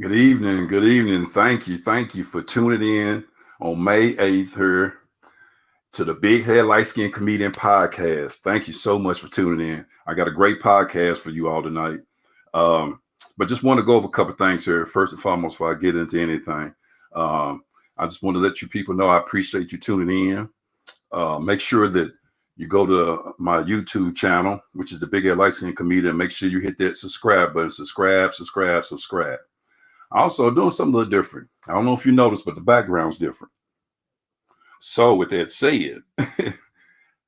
Good evening. Good evening. Thank you. Thank you for tuning in on May 8th here to the Big Head Light Skin Comedian Podcast. Thank you so much for tuning in. I got a great podcast for you all tonight. Um, but just want to go over a couple of things here. First and foremost, before I get into anything, I just want to let you people know I appreciate you tuning in. Make sure that you go to my YouTube channel, which is the Big Head Light Skin Comedian. Make sure you hit that subscribe button. Subscribe. Also, doing something a little different. I don't know if you noticed, but the background's different. So, with that said,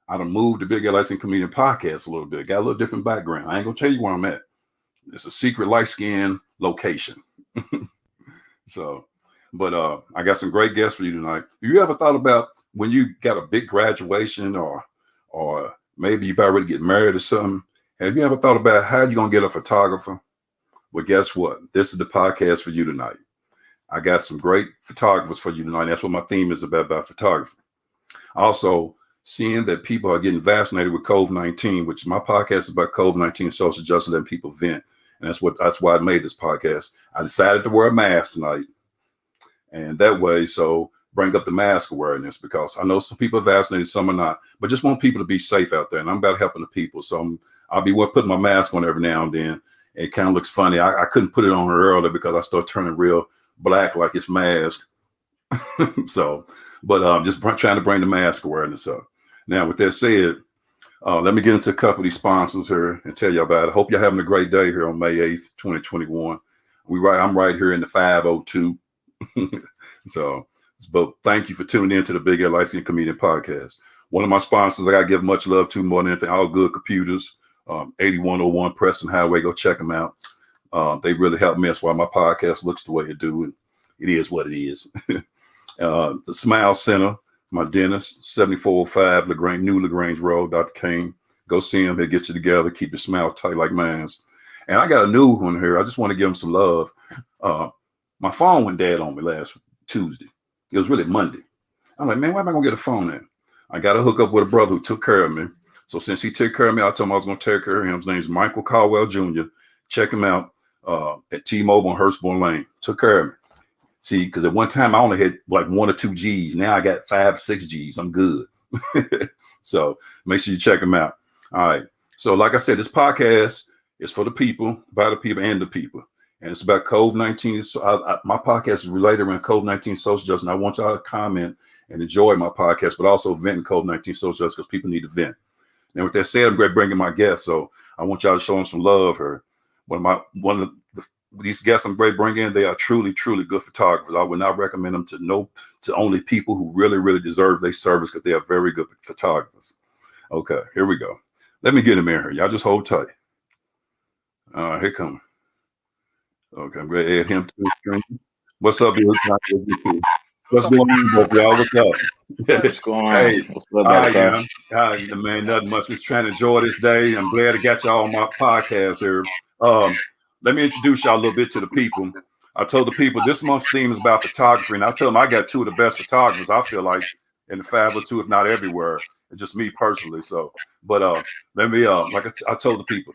I done moved the Big Light Skin Comedian Podcast a little bit. Got a little different background. I ain't gonna tell you where I'm at. It's a secret light skin location. So, but I got some great guests for you tonight. Have you ever thought about when you got a big graduation or maybe you about ready to get married or something? Have you ever thought about how you gonna get a photographer? Well, guess what? This is the podcast for you tonight. I got some great photographers for you tonight. That's what my theme is about photography. Also, seeing that people are getting vaccinated with COVID-19, which my podcast is about COVID-19 social justice, letting people vent. And that's why I made this podcast. I decided to wear a mask tonight. And that way, so bring up the mask awareness, because I know some people are vaccinated, some are not, but just want people to be safe out there. And I'm about helping the people. So I'll be putting my mask on every now and then. It kind of looks funny. I couldn't put it on earlier because I started turning real black like it's mask. So, but just trying to bring the mask awareness up. Now, with that said, let me get into a couple of these sponsors here and tell you about it. Hope you're having a great day here on May 8th, 2021. I'm right here in the 502. So, but thank you for tuning in to the Big Air Light Skin Comedian Podcast. One of my sponsors I got to give much love to more than anything, All Good Computers, 8101 Preston Highway. Go check them out. They really helped me. That's why my podcast looks the way it do. And it is what it is. The Smile Center, my dentist, 7405 LaGrange Road, Dr. Kane. Go see him. He'll get you together. Keep your smile tight like mine's. And I got a new one here. I just want to give him some love. My phone went dead on me last Tuesday. It was really Monday. I'm like, man, where am I going to get a phone at? I got to hook up with a brother who took care of me. So since he took care of me, I told him I was going to take care of him. His name's Michael Caldwell Jr. Check him out at T-Mobile on Hurstbourne Lane. Took care of me. See, because at one time I only had like 1 or 2 G's. Now I got 5 or 6 G's. I'm good. So make sure you check them out. All right. So like I said, this podcast is for the people, by the people, and the people. And it's about COVID-19. So my podcast is related around COVID-19 social justice. And I want y'all to comment and enjoy my podcast, but also vent in COVID-19 social justice because people need to vent. And with that said, I'm great bringing my guests. So I want y'all to show them some love here. These guests I'm great bringing in, they are truly, truly good photographers. I would not recommend them to only people who really, really deserve their service because they are very good photographers. Okay, here we go. Let me get him in here. Y'all just hold tight. Here come. Okay, I'm going to add him to the screen. What's up, y'all? What's going on, y'all? What's up? What's going on? Hey, what's up, man? Man, nothing much. Just trying to enjoy this day. I'm glad I got y'all on my podcast here. Let me introduce y'all a little bit to the people. I told the people this month's theme is about photography, and I tell them I got 2 of the best photographers, I feel like, in the 502, if not everywhere. It's just me personally. So, but let me, like I told the people,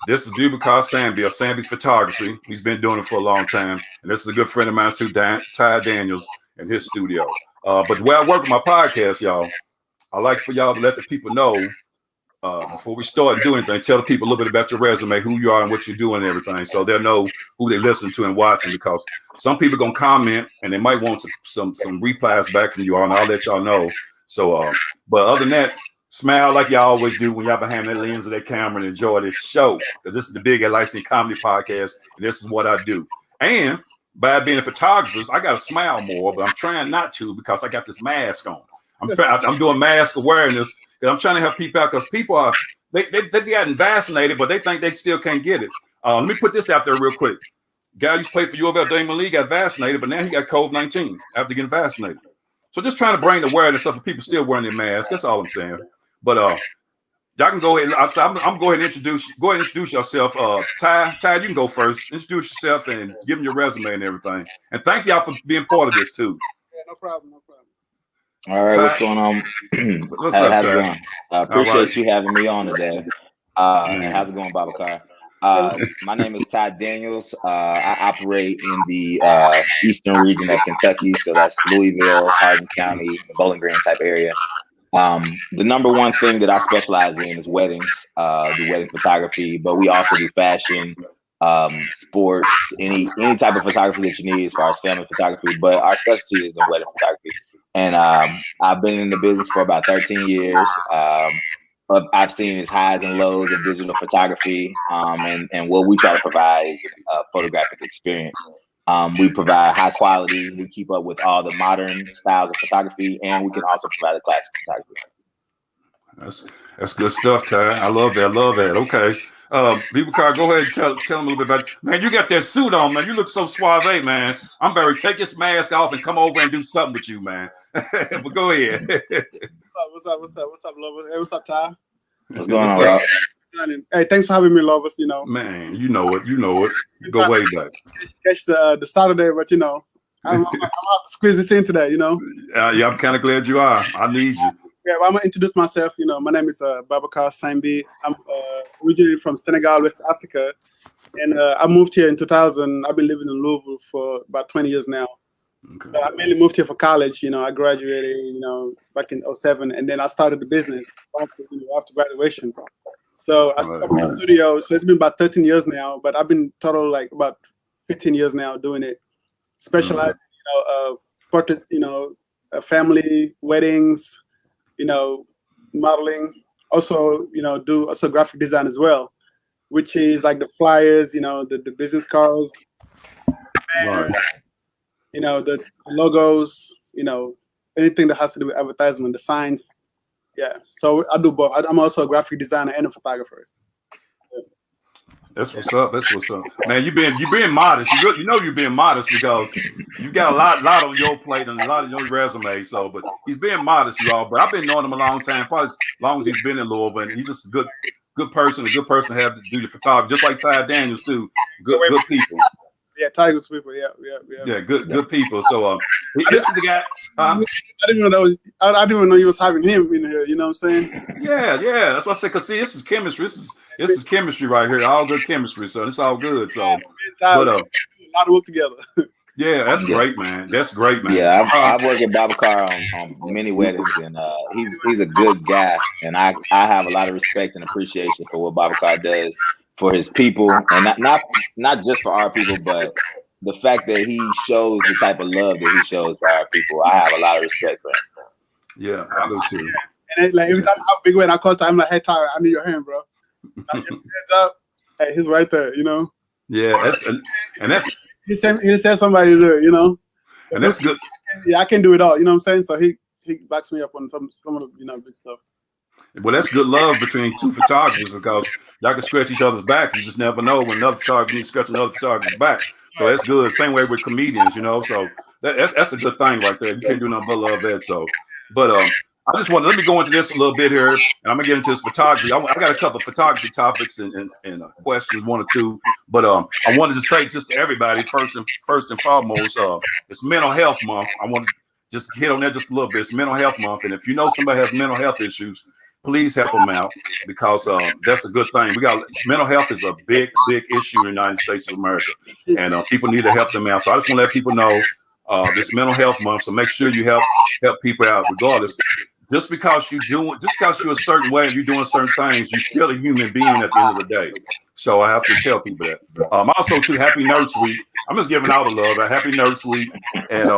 this is Bubakar Sambi of Sambi's Photography. He's been doing it for a long time. And this is a good friend of mine too, Ty Daniels, in his studio. But the way I work with my podcast, y'all, I like for y'all to let the people know, before we start and do anything, tell the people a little bit about your resume, who you are and what you're doing and everything, so they'll know who they listen to and watching, because some people are going to comment and they might want some replies back from you all, and I'll let y'all know. So, but other than that, smile like y'all always do when y'all behind that lens of that camera and enjoy this show, because this is the Big Light Skin Comedy Podcast, and this is what I do. And by being a photographer, I got to smile more, but I'm trying not to because I got this mask on. I'm doing mask awareness. I'm trying to help people out because people are they've gotten vaccinated, but they think they still can't get it. Let me put this out there real quick. Guy used to play for U of L, Damon Lee, got vaccinated, but now he got COVID-19 after getting vaccinated. So just trying to bring the awareness up for people still wearing their masks. That's all I'm saying. But y'all can go ahead. I'm going to go ahead and introduce yourself. Ty, you can go first. Introduce yourself and give them your resume and everything. And thank y'all for being part of this too. Yeah, no problem. All right, what's going on? What's up, how's it going? I appreciate you having me on today. And how's it going, Babacar? My name is Todd Daniels. I operate in the eastern region of Kentucky, so that's Louisville, Hardin County, Bowling Green type area. The number one thing that I specialize in is weddings, do wedding photography, but we also do fashion, sports, any type of photography that you need as far as family photography. But our specialty is in wedding photography. And I've been in the business for about 13 years. I've seen its highs and lows of digital photography, and what we try to provide is a photographic experience. We provide high quality. We keep up with all the modern styles of photography, and we can also provide the classic photography. That's good stuff, Ty. I love that. Okay. Bibakar, go ahead and tell them a little bit about it. Man, you got that suit on, man. You look so suave, man. I'm Barry. Take this mask off and come over and do something with you, man. But go ahead. What's up, lovers? Hey, what's up, Ty? What's going on, Rob? Hey, thanks for having me, lovers. You know, man, you know it. Go way back. Catch the Saturday, but I'm about to squeeze this in today. Yeah, I'm kind of glad you are. I need you. Yeah, well, I'm gonna introduce myself. My name is Babakar Sambi. I'm originally from Senegal, West Africa, and I moved here in 2000. I've been living in Louisville for about 20 years now. Okay. I mainly moved here for college. I graduated, back in 2007, and then I started the business after graduation. So I started the studio. So it's been about 13 years now, but I've been total like about 15 years now doing it. Specializing, portrait, family weddings. Modeling, also, do also graphic design as well, which is like the flyers, the business cards, and, the logos, anything that has to do with advertisement, the signs. Yeah. So I do both. I'm also a graphic designer and a photographer. That's what's up. Man, you being modest. You're being modest because you've got a lot on your plate and a lot on your resume. So, but he's being modest, y'all. But I've been knowing him a long time, probably as long as he's been in Louisville, and he's just a good person to have to do the photography, just like Ty Daniels too. Good people. Yeah, Tiger's people. Yeah. Yeah, good people. So, this is the guy. I didn't know I didn't even know you was having him in here. You know what I'm saying? Yeah. That's what I said. Cause see, this is chemistry. This is chemistry right here. All good chemistry. So it's all good. So, but a lot of work together. Yeah, that's great, man. Yeah, I've worked with Babakar on many weddings, and he's a good guy, and I have a lot of respect and appreciation for what Babakar does for his people, and not just for our people, but the fact that he shows the type of love that he shows to our people. I have a lot of respect for him. Yeah, I do too. And like every time I have a big wedding, I call Ty, I'm like, "Hey, Tyler, I need your hand, bro." I give him hands up. Hey, he's right there, Yeah, that's. He said somebody to do it, And that's good. I can do it all, you know what I'm saying? So he backs me up on some of the big stuff. Well, that's good love between two photographers because y'all can scratch each other's back. You just never know when another photographer needs to scratch another photographer's back. So that's good. Same way with comedians, So that's a good thing right there. You can't do nothing but love that. So, but I just let me go into this a little bit here, and I'm gonna get into this photography. I got a couple of photography topics and questions, one or two. But I wanted to say just to everybody, first and foremost, it's Mental Health Month. I want to just hit on that just a little bit. It's Mental Health Month, and if you know somebody has mental health issues, please help them out because that's a good thing. Mental health is a big issue in the United States of America, and people need to help them out. So I just want to let people know this Mental Health Month. So make sure you help people out, regardless. Just because you're a certain way and you're doing certain things, you're still a human being at the end of the day. So I have to tell people that. Also, too, Happy Nurse Week. I'm just giving out a love. Happy Nurse Week, and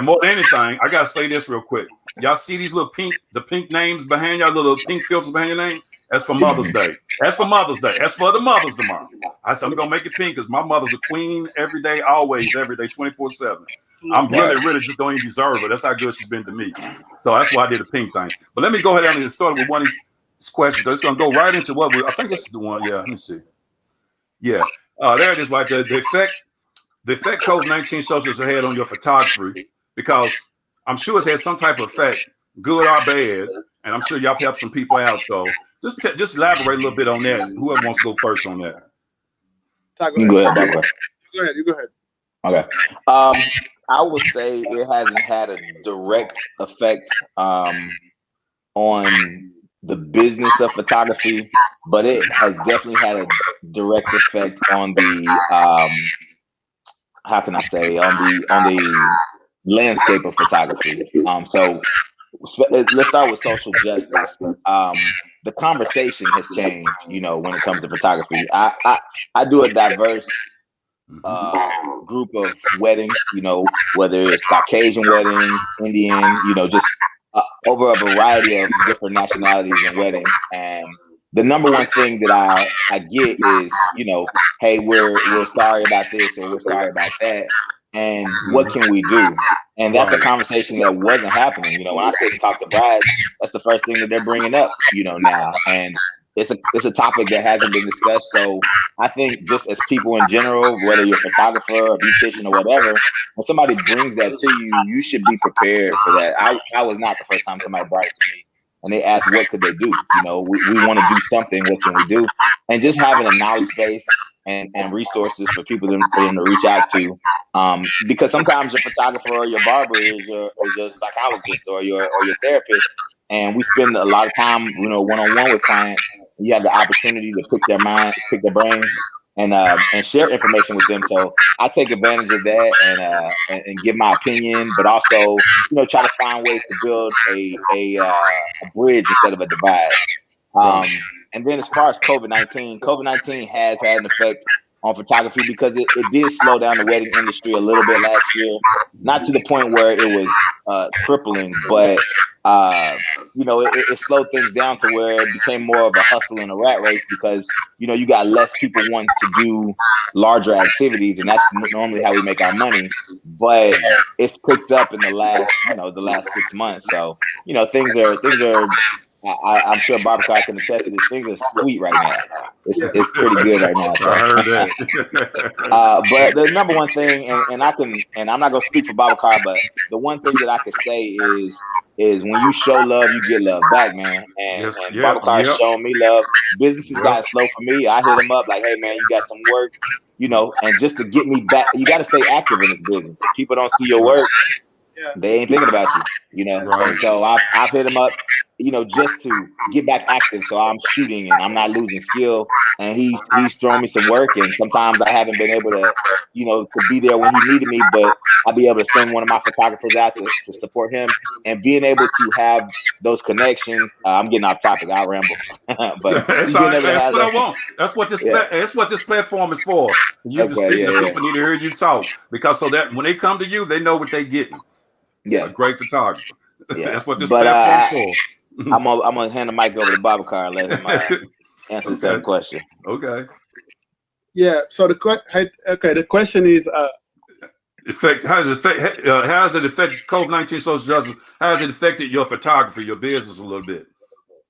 more than anything, I gotta say this real quick. Y'all see these the pink names behind y'all, little pink filters behind your name? That's for Mother's Day. That's for Mother's Day. That's for the mothers tomorrow. I said I'm gonna make it pink because my mother's a queen every day, always, every day, 24/7. I'm really just don't even deserve her. That's how good she's been to me. So that's why I did a pink thing. But let me go ahead and get started with one of these questions. It's gonna go right into I think this is the one. Yeah, let me see. Yeah, there it is. Right there. The effect COVID-19 socials had on your photography, because I'm sure it's had some type of effect, good or bad, and I'm sure y'all helped some people out. So just elaborate a little bit on that. Whoever wants to go first on that. You go ahead, Barbara. You go ahead. Okay. I would say it hasn't had a direct effect on the business of photography, but it has definitely had a direct effect on the how can I say, on the landscape of photography. So let's start with social justice. The conversation has changed, when it comes to photography. I do a diverse group of weddings, whether it's Caucasian weddings, Indian, just over a variety of different nationalities and weddings. And the number one thing that I get is, hey, we're sorry about this or we're sorry about that. And what can we do? And that's a conversation that wasn't happening. When I sit and talk to brides, that's the first thing that they're bringing up, now. And it's a topic that hasn't been discussed. So I think just as people in general, whether you're a photographer, a beautician, or whatever, when somebody brings that to you, you should be prepared for that. I was not the first time somebody brought it to me and they asked, what could they do? We want to do something. What can we do? And just having a knowledge base and resources for people for them to reach out to. Because sometimes your photographer or your barber is your psychologist or your therapist. And we spend a lot of time, one-on-one with clients. You have the opportunity to pick their brains, and share information with them. So I take advantage of that and give my opinion, but also, try to find ways to build a bridge instead of a divide. And then as far as COVID-19 has had an effect on photography because it did slow down the wedding industry a little bit last year, not to the point where it was crippling, but it slowed things down to where it became more of a hustle and a rat race because you got less people wanting to do larger activities, and that's normally how we make our money. But it's picked up in the last 6 months. So things are. I'm sure Barbara can attest to this. Things are sweet right now. It's pretty good right now. So. I heard that. But the number one thing, and I'm not gonna speak for Babacar, but the one thing that I could say is when you show love, you get love back, man. And Babacar showing me love. Businesses got slow for me. I hit him up like, hey man, you got some work, and just to get me back, you got to stay active in this business. If people don't see your work, they ain't thinking about you, Right. And so I've hit him up, just to get back active. So I'm shooting and I'm not losing skill. And he's throwing me some work. And sometimes I haven't been able to, to be there when he needed me, but I'll be able to send one of my photographers out to support him and being able to have those connections. I'm getting off topic. I'll ramble, but that's what I want. That's what this platform is for. You to speak to people need to hear you talk because so that when they come to you, they know what they're getting. Yeah, a great photographer. Yeah. That's what this platform is for. I'm gonna hand the mic over to Babacar and let him answer the same question. Okay. Yeah. So the question is, how has it affected COVID-19 social justice? How has it affected your photography, your business a little bit?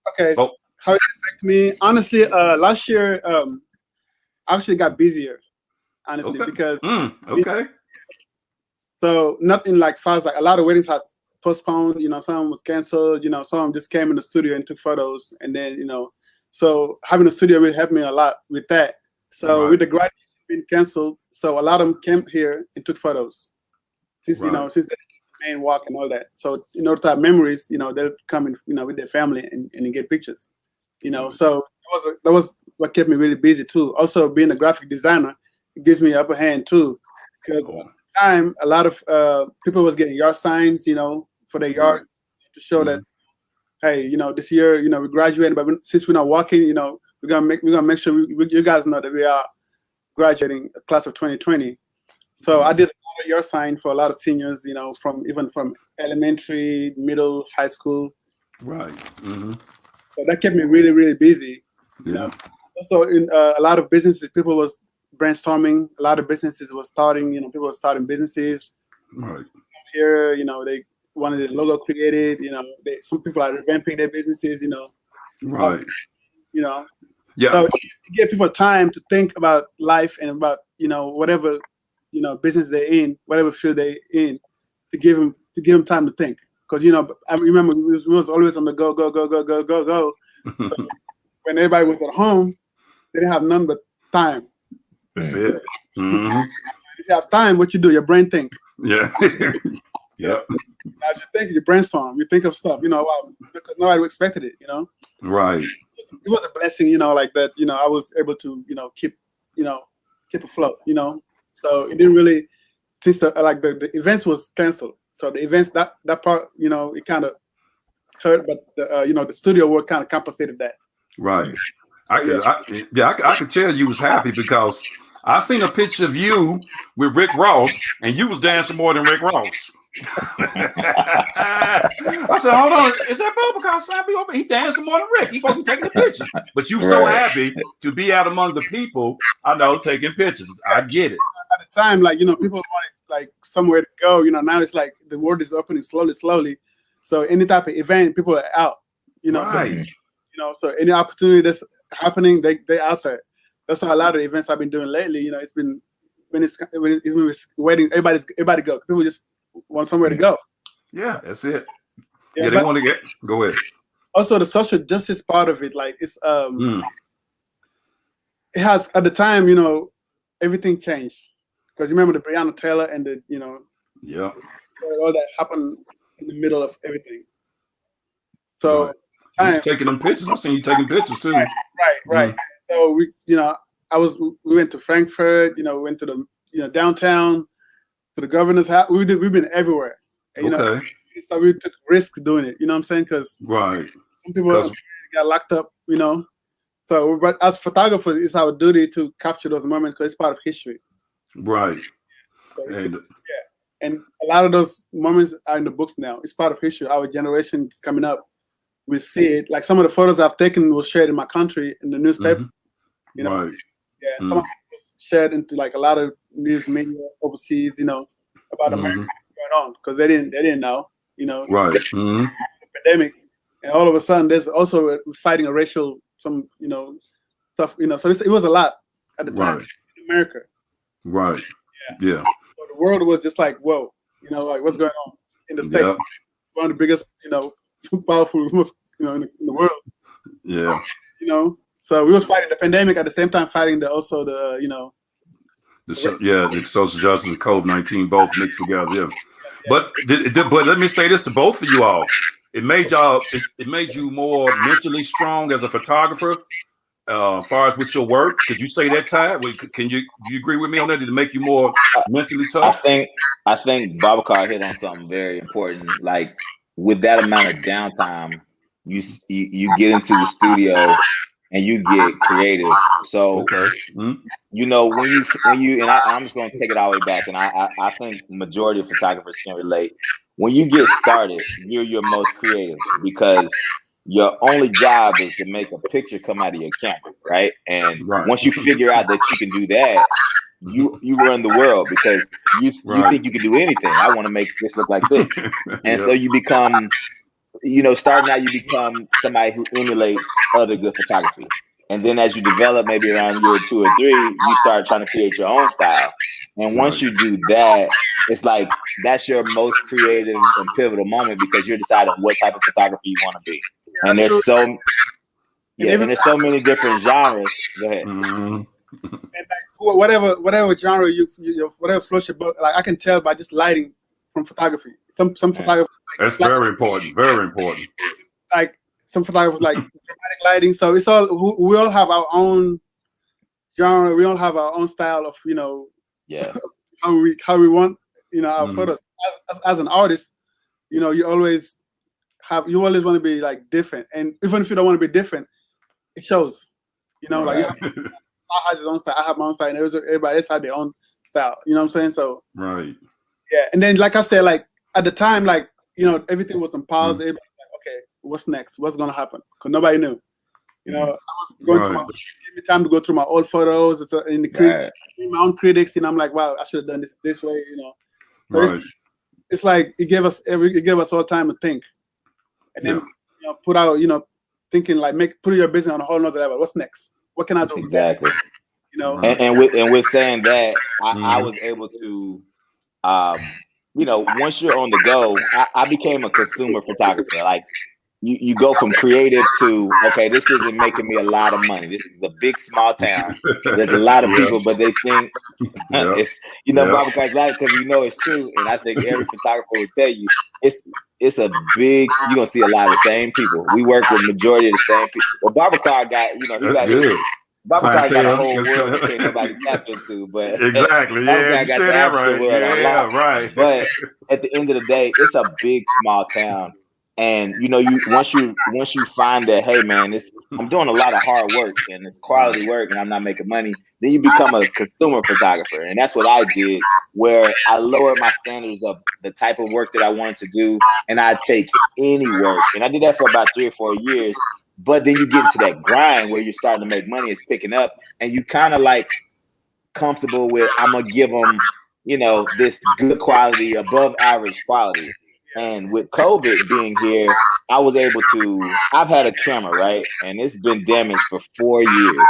Okay. So how it affected me? Honestly, last year, I actually got busier. Honestly, because so nothing like fast. Like a lot of weddings has postponed. Some was canceled. Some just came in the studio and took photos, and then so having a studio really helped me a lot with that. So with the graduation being canceled, so a lot of them came here and took photos. Since since the main walk and all that. So in order to have memories, they'll come in, with their family and get pictures. So that was what kept me really busy too. Also being a graphic designer, it gives me an upper hand too, because time a lot of people was getting yard signs for their yard to show that hey this year we graduated, but since we're not walking we're gonna make sure you guys know that we are graduating a class of 2020. So I did a lot of yard sign for a lot of seniors from elementary, middle, high school. So that kept me really, really busy. Also in a lot of businesses, people was brainstorming. A lot of businesses were starting. People were starting businesses. Here, they wanted the logo created. Some people are revamping their businesses. So it gave people time to think about life and about whatever business they're in, whatever field they're in, to give them time to think. Because I remember we was always on the go. So when everybody was at home, they didn't have none but time. That's it. Mm-hmm. If you have time, what you do? Your brain think. Yeah. As you think, you brainstorm. You think of stuff. Because nobody expected it. Right. It was a blessing, like that. I was able to, keep afloat. So it didn't really, since the events was canceled. So the events that part, it kind of hurt, but the studio work kind of compensated that. Right. I could tell you was happy because I seen a picture of you with Rick Ross, and you was dancing more than Rick Ross. I said, hold on, is that Bubba Sambi over? He dancing more than Rick. He supposed to be taking the pictures. But you so happy to be out among the people, I know, taking pictures. I get it. At the time, people wanted like somewhere to go. Now it's like the world is opening slowly. So any type of event, people are out. Right. So any opportunity that's happening, they out there. That's why a lot of the events I've been doing lately. It's been when it's waiting, everybody go. People just want somewhere to go. Yeah, that's it. Yeah, they want to go ahead. Also, the social justice part of it, like it's it has at the time, everything changed because you remember the Breonna Taylor and the all that happened in the middle of everything. So you taking them pictures. I seen you taking pictures too. Right. So we went to Frankfurt. We went to the downtown, to the governor's house. We've been everywhere. And, so we took risks doing it. You know what I'm saying? Because some people got locked up. So but as photographers, it's our duty to capture those moments because it's part of history. Right. So and a lot of those moments are in the books now. It's part of history. Our generation is coming up. We see it. Like some of the photos I've taken was shared in my country in the newspaper. Right. Yeah, some of it was shared into like a lot of news media overseas. About America going on because they didn't know. Right. The pandemic, and all of a sudden there's also fighting a racial stuff. So it was a lot at the time in America. Right. Yeah. So the world was just like, whoa, like what's going on in the States? One of the biggest, powerful, in the world. Yeah. So we was fighting the pandemic at the same time fighting the social justice and COVID-19 both mixed together. Yeah. But let me say this to both of you all. It made you more mentally strong as a photographer. As far as with your work, could you say that, Ty? Do you agree with me on that? Did it make you more mentally tough? I think Babacar hit on something very important. Like with that amount of downtime, you get into the studio and you get creative. So when you and I'm just going to take it all the way back, and I think majority of photographers can relate. When you get started, you're your most creative because your only job is to make a picture come out of your camera, right? And once you figure out that you can do that, you run the world because you think you can do anything. I want to make this look like this, and so you become, starting out, you become somebody who emulates other good photography, and then as you develop, maybe around year 2 or 3, you start trying to create your own style. And once you do that, it's like that's your most creative and pivotal moment because you're deciding what type of photography you want to be. And there's so many different genres. Go ahead. And like whatever genre whatever floats your boat, like I can tell by just lighting from photography. Some photographers. That's very important. Very important. Like some photographers like dramatic lighting. So it's all we all have our own genre. We all have our own style of how we want our photos. As an artist, you always want to be like different, and even if you don't want to be different, it shows. Like I has his own style, I have my own style, and everybody else had their own style. You know what I'm saying? So and then like I said, like at the time, like everything was on pause. Everybody was like, okay, what's next? What's gonna happen? Because nobody knew. I was going through give me time to go through my old photos and my own critics, and I'm like, wow, I should have done this way. So it's like it gave us all time to think. And then put out, thinking like put your business on a whole nother level. What's next? What can I do? Exactly. And with saying that, I was able to, once you're on the go, I became a consumer photographer. Like, you go from creative to, okay, this isn't making me a lot of money. This is a big small town. There's a lot of people, but they think it's, Bobby Carr's like, because it's true. And I think every photographer will tell you it's a big, you're gonna see a lot of the same people. We work with majority of the same people. Well, Bobby Carr got, he That's got good. Bobby Carr got a whole world that can't nobody tap into, but exactly, yeah, you said that right. Yeah, right. But at the end of the day, it's a big small town, and once you find that, hey man, I'm doing a lot of hard work and it's quality work, and I'm not making money, then you become a consumer photographer, and that's what I did, where I lowered my standards of the type of work that I wanted to do, and I take any work, and I did that for about 3 or 4 years. But then you get into that grind where you're starting to make money, it's picking up, and you kind of like comfortable with, I'm gonna give them, this good quality, above average quality. And with COVID being here, I was able to, I've had a camera, right? And it's been damaged for 4 years.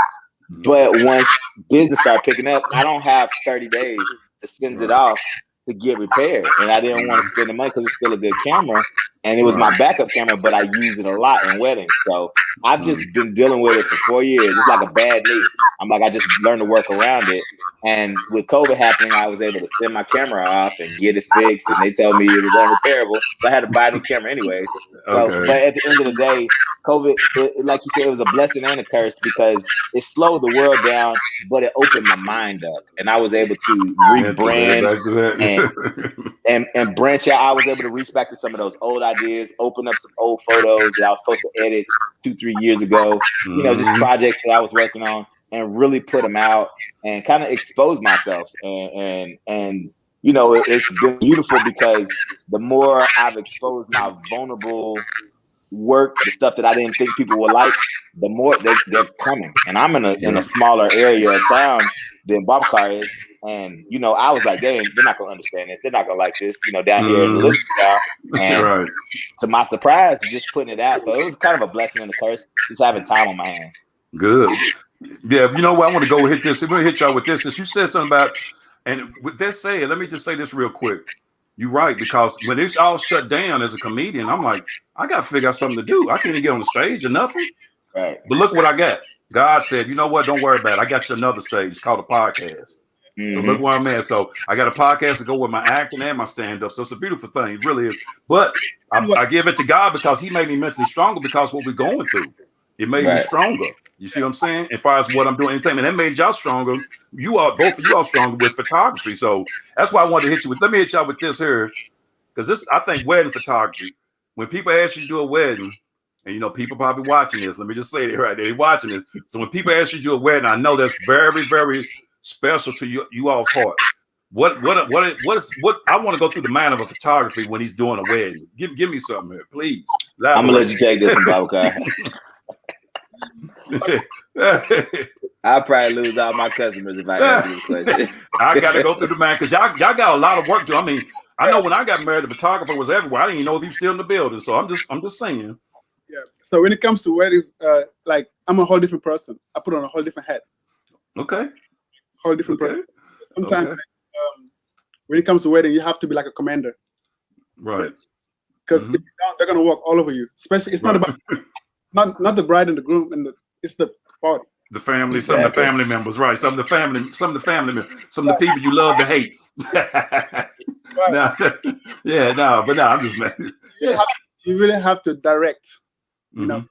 But once business started picking up, I don't have 30 days to send it off to get repaired. And I didn't want to spend the money because it's still a good camera. And it was my backup camera, but I use it a lot in weddings. So I've just been dealing with it for 4 years. It's like a bad knee. I'm like, I just learned to work around it. And with COVID happening, I was able to send my camera off and get it fixed. And they told me it was unrepairable. So I had to buy a new camera anyways. So, but at the end of the day, COVID, like you said, it was a blessing and a curse, because it slowed the world down, but it opened my mind up. And I was able to rebrand and branch out. I was able to reach back to some of those old ideas, open up some old photos that I was supposed to edit 2-3 years ago, just projects that I was working on, and really put them out and kind of expose myself. And it's been beautiful, because the more I've exposed my vulnerable work, the stuff that I didn't think people would like, the more they're coming. And I'm in a smaller area of town than Babacar is. And, I was like, dang, they're not going to understand this. They're not going to like this, down here in the Elizabeth town. And to my surprise, just putting it out. So it was kind of a blessing and a curse, just having time on my hands. Good. Yeah, you know what? I want to go hit this. I'm going to hit y'all with this. Since you said something about, and with that said, let me just say this real quick. You're right, because when it's all shut down as a comedian, I'm like, I got to figure out something to do. I can't even get on the stage or nothing. Right. But look what I got. God said, you know what? Don't worry about it. I got you another stage. It's called a podcast. So look where I'm at. So I got a podcast to go with my acting and my stand-up. So it's a beautiful thing. It really is. But I give it to God, because he made me mentally stronger, because what we're going through, it made me stronger. You see what I'm saying? As far as what I'm doing, entertainment, that made y'all stronger. Both of you are stronger with photography. So that's why I wanted to hit you with. Let me hit y'all with this here, because this, I think, wedding photography. When people ask you to do a wedding, and people probably watching this. Let me just say it right there. They're watching this. So when people ask you to do a wedding, I know that's very, very special to you all's heart. What I want to go through the mind of a photography when he's doing a wedding. Give me something here, please. I'm gonna let you take this one, Babacar. I'll probably lose all my customers if I answer this question. I got to go through the mind, because y'all got a lot of work to. I mean, I know when I got married, the photographer was everywhere. I didn't even know if he was still in the building. So I'm just saying. Yeah. So when it comes to weddings, like, I'm a whole different person. I put on a whole different hat. Okay. Whole different person. Sometimes when it comes to wedding, you have to be like a commander. Right. Because if you don't, they're gonna walk all over you. Especially, it's not about not the bride and the groom, it's the party. The family, some of the family members, right? Some of the family members, some of the people you love to hate. But I'm just mad. You really have to direct, wedding.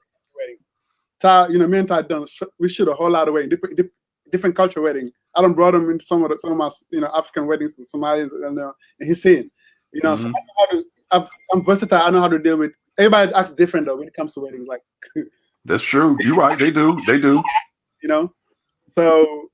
Me and Ty done. We shoot a whole lot of weddings, different culture wedding. I done brought him into some of my African weddings, some Somalians, and he's saying, so I know how to. I'm versatile. I know how to deal with. Everybody acts different though when it comes to weddings. Like that's true. You're right. They do. So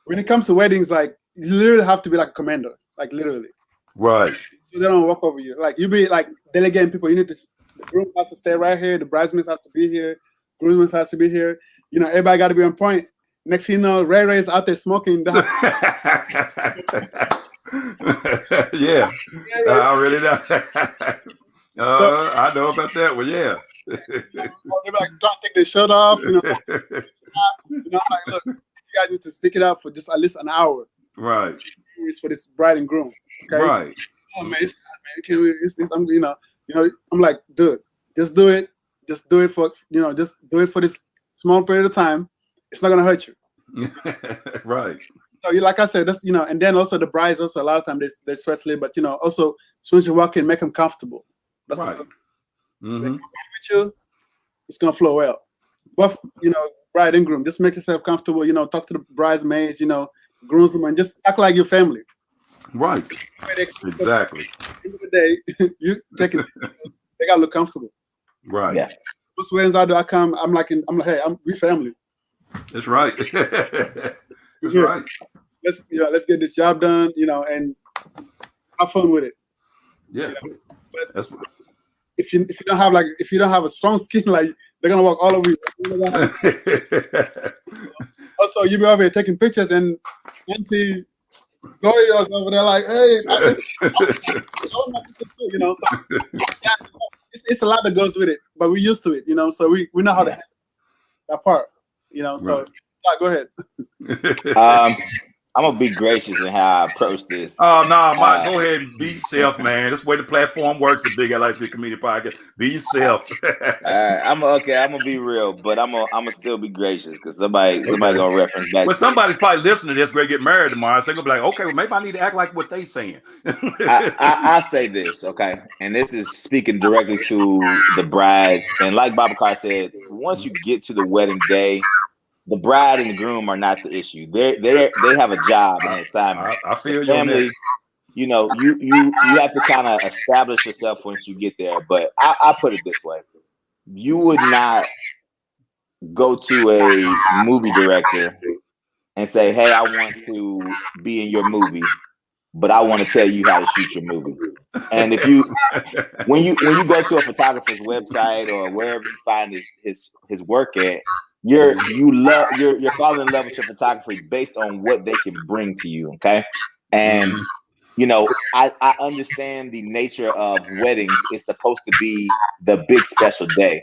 when it comes to weddings, like, you literally have to be like a commander, like literally. Right. So they don't walk over you. Like, you be like delegating people. You need to. The groom has to stay right here. The bridesmaids have to be here. Groomsmen has to be here. Everybody got to be on point. Next thing you know, Ray Ray's out there smoking. Yeah, I really know. I know about that one. Yeah. They're like, don't take their shirt off. I'm like, look, you guys need to stick it out for just at least an hour. Right. It's for this bride and groom. Okay. Right. Oh man, I'm like, dude, just do it. just do it for this small period of time. It's not gonna hurt you. Right. So like I said, that's and then also the brides also a lot of times they stress a little, but also as soon as you walk in, make them comfortable. That's right. The with you, it's gonna flow well. But bride and groom, just make yourself comfortable. Talk to the bridesmaids, groomsmen, just act like your family. Right. Exactly. At the end of the day, you take it. They gotta look comfortable. Right. Yeah. Most weddings I do, I'm like, hey, we family. That's right. That's right. Let's get this job done, and have fun with it. Yeah. But that's if you don't have a strong skin, like they're gonna walk all over you. Also, you be over here taking pictures and Auntie Gloria's over there like, hey, so, it's a lot that goes with it, but we're used to it, so we know how to handle that part, so right. Go ahead. I'm gonna be gracious in how I approach this. Oh no, Mike, go ahead and be yourself, man. That's the way the platform works. The Big LIC Community Podcast. Be yourself. All right, I'm gonna be real, but I'm gonna still be gracious because somebody gonna reference back. Well, somebody's probably listening to this. We're gonna get married tomorrow, so they're gonna be like, okay, well, maybe I need to act like what they saying. I say this, okay, and this is speaking directly to the brides, and like Babacar said, once you get to the wedding day, the bride and the groom are not the issue. They have a job and it's time. I feel family. You have to kind of establish yourself once you get there. But I put it this way: you would not go to a movie director and say, "Hey, I want to be in your movie, but I want to tell you how to shoot your movie." And if when you go to a photographer's website or wherever you find his work at, you're falling in love with your photography based on what they can bring to you, okay? And I understand the nature of weddings. It's supposed to be the big special day,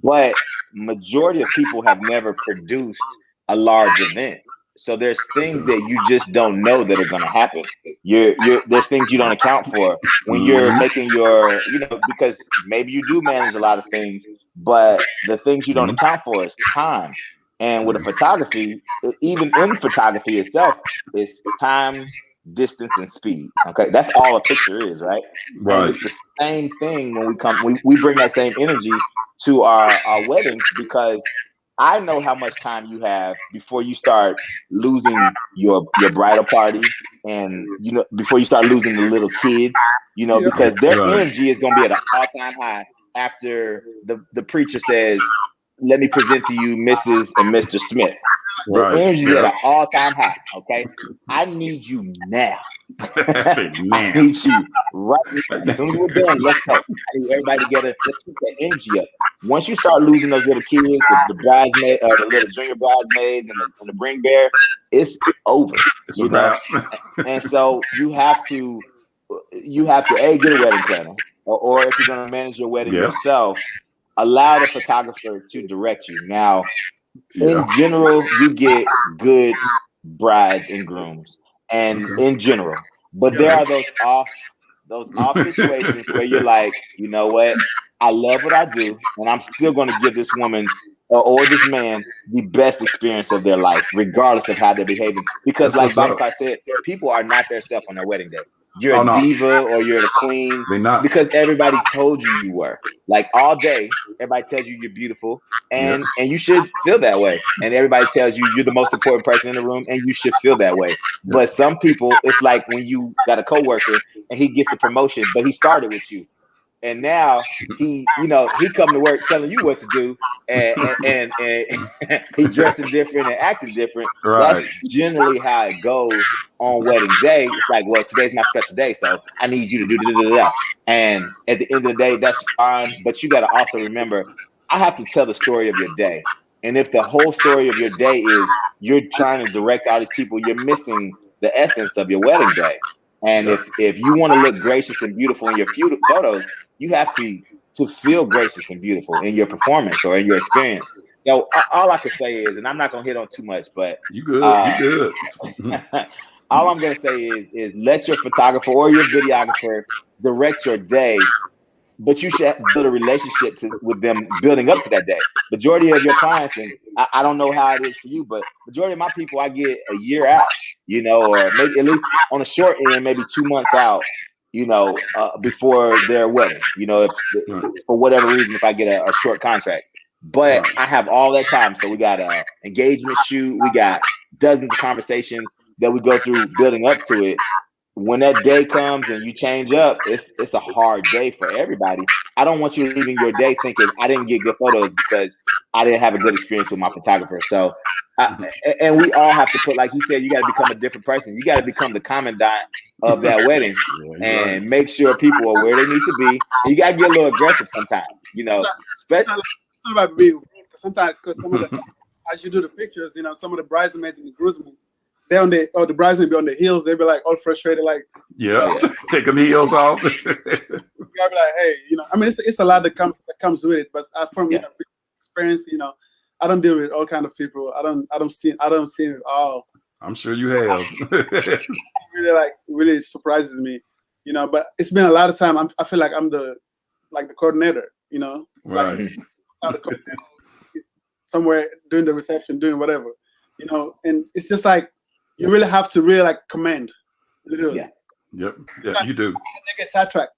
but majority of people have never produced a large event. So there's things that you just don't know that are going to happen. There's things you don't account for when you're making your, because maybe you do manage a lot of things, but the things you don't account for is time. And with a photography, even in photography itself, it's time, distance, and speed. Okay, that's all a picture is, right? Right. And it's the same thing when we bring that same energy to our weddings, because I know how much time you have before you start losing your bridal party, and before you start losing the little kids, because their energy is going to be at an all-time high after the preacher says, "Let me present to you Mrs. and Mr. Smith." The energy is at an all-time high. Okay, I need you now. I need you right now. As soon as we're done, let's go. I need everybody together. Let's keep that energy up. Once you start losing those little kids, the bridesmaid, the little junior bridesmaids, and the bring bear, it's over. It's a wrap. And so you have to get a wedding planner, or if you're going to manage your wedding yourself, allow the photographer to direct you. Now, in general, you get good brides and grooms, and in general, but there are those off situations where you're like, you know what? I love what I do, and I'm still going to give this woman or this man the best experience of their life, regardless of how they're behaving. Because, like Babacar said, people are not their self on their wedding day. You're a diva or you're the queen because everybody told you were. Like all day, everybody tells you you're beautiful, and you should feel that way. And everybody tells you you're the most important person in the room, and you should feel that way. But some people, it's like when you got a coworker and he gets a promotion, but he started with you. And now he come to work telling you what to do, and he dressing different and acting different. Right. That's generally how it goes on wedding day. It's like, well, today's my special day, so I need you to do da-da-da-da. And at the end of the day, that's fine. But you got to also remember, I have to tell the story of your day. And if the whole story of your day is you're trying to direct all these people, you're missing the essence of your wedding day. And if you want to look gracious and beautiful in your photos, you have to feel gracious and beautiful in your performance or in your experience. So all I can say is, and I'm not gonna hit on too much, but you good. All I'm gonna say is let your photographer or your videographer direct your day but you should build a relationship with them building up to that day. Majority of your clients, and I don't know how it is for you, but majority of my people, I get a year out, you know, or maybe at least on the short end, maybe 2 months out, you know, before their wedding, you know, if for whatever reason, if I get a short contract. But I have all that time. So we got a engagement shoot. We got dozens of conversations that we go through building up to it. When that day comes and you change up, it's a hard day for everybody. I don't want you leaving your day thinking I didn't get good photos because I didn't have a good experience with my photographer. So, and we all have to put, like he said, you got to become a different person. You got to become the commandant of that wedding and make sure people are where they need to be. And you got to get a little aggressive sometimes, you know. It's not about being rude, sometimes because some of the, as you do the pictures, you know, some of the bridesmaids and the groomsmen, they on the the bridesmaids be on the heels. They be like all frustrated, like taking the heels off. You gotta be like, hey, you know, I mean, it's a lot that comes with it. But from you know, experience, you know, I don't deal with all kind of people. I don't see it all. I'm sure you have. It really surprises me, you know. But it's been a lot of time. I feel like I'm the coordinator, you know, right. Like, somewhere doing the reception, doing whatever, you know. And it's just like you really have to really like command, literally. Yeah, you do. They get sidetracked.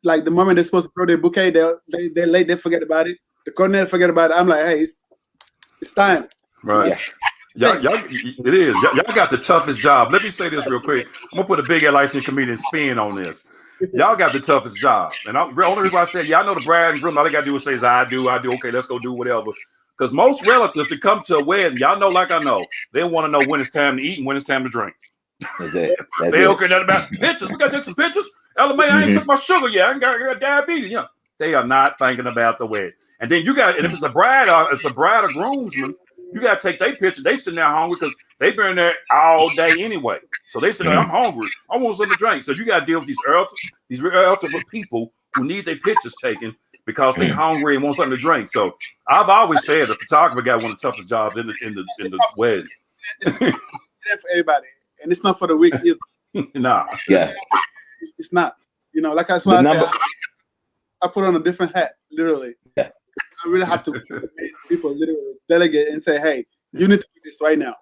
Like the moment they're supposed to throw their bouquet, they're late. They forget about it. The coordinator forget about it. I'm like, hey, it's time. Right. Y'all, it is. Y'all got the toughest job. Let me say this real quick. I'm gonna put a big light skin comedian spin on this. Y'all got the toughest job, and the only reason I said y'all know the bride and groom. All they gotta do is say, "I do." Okay, let's go do whatever. Because most relatives that come to a wedding, y'all know, like I know, they want to know when it's time to eat and when it's time to drink. That's it. They don't care nothing about pictures. We got to take some pictures. LMA, I ain't took my sugar yet. I ain't got diabetes. Yeah, they are not thinking about the wedding. And then and if it's a bride or groomsman, you got to take their picture. They sitting there hungry because they've been there all day anyway. So they said, I'm hungry. I want something to drink. So you got to deal with these eligible people who need their pictures taken because they're hungry and want something to drink. So I've always said the photographer got one of the toughest jobs in the wedding. It's for everybody, and it's not for the weak either. Nah. Yeah. It's not. You know, like that's why I put on a different hat, literally. Yeah. I really have to make people literally delegate and say, hey, you need to do this right now.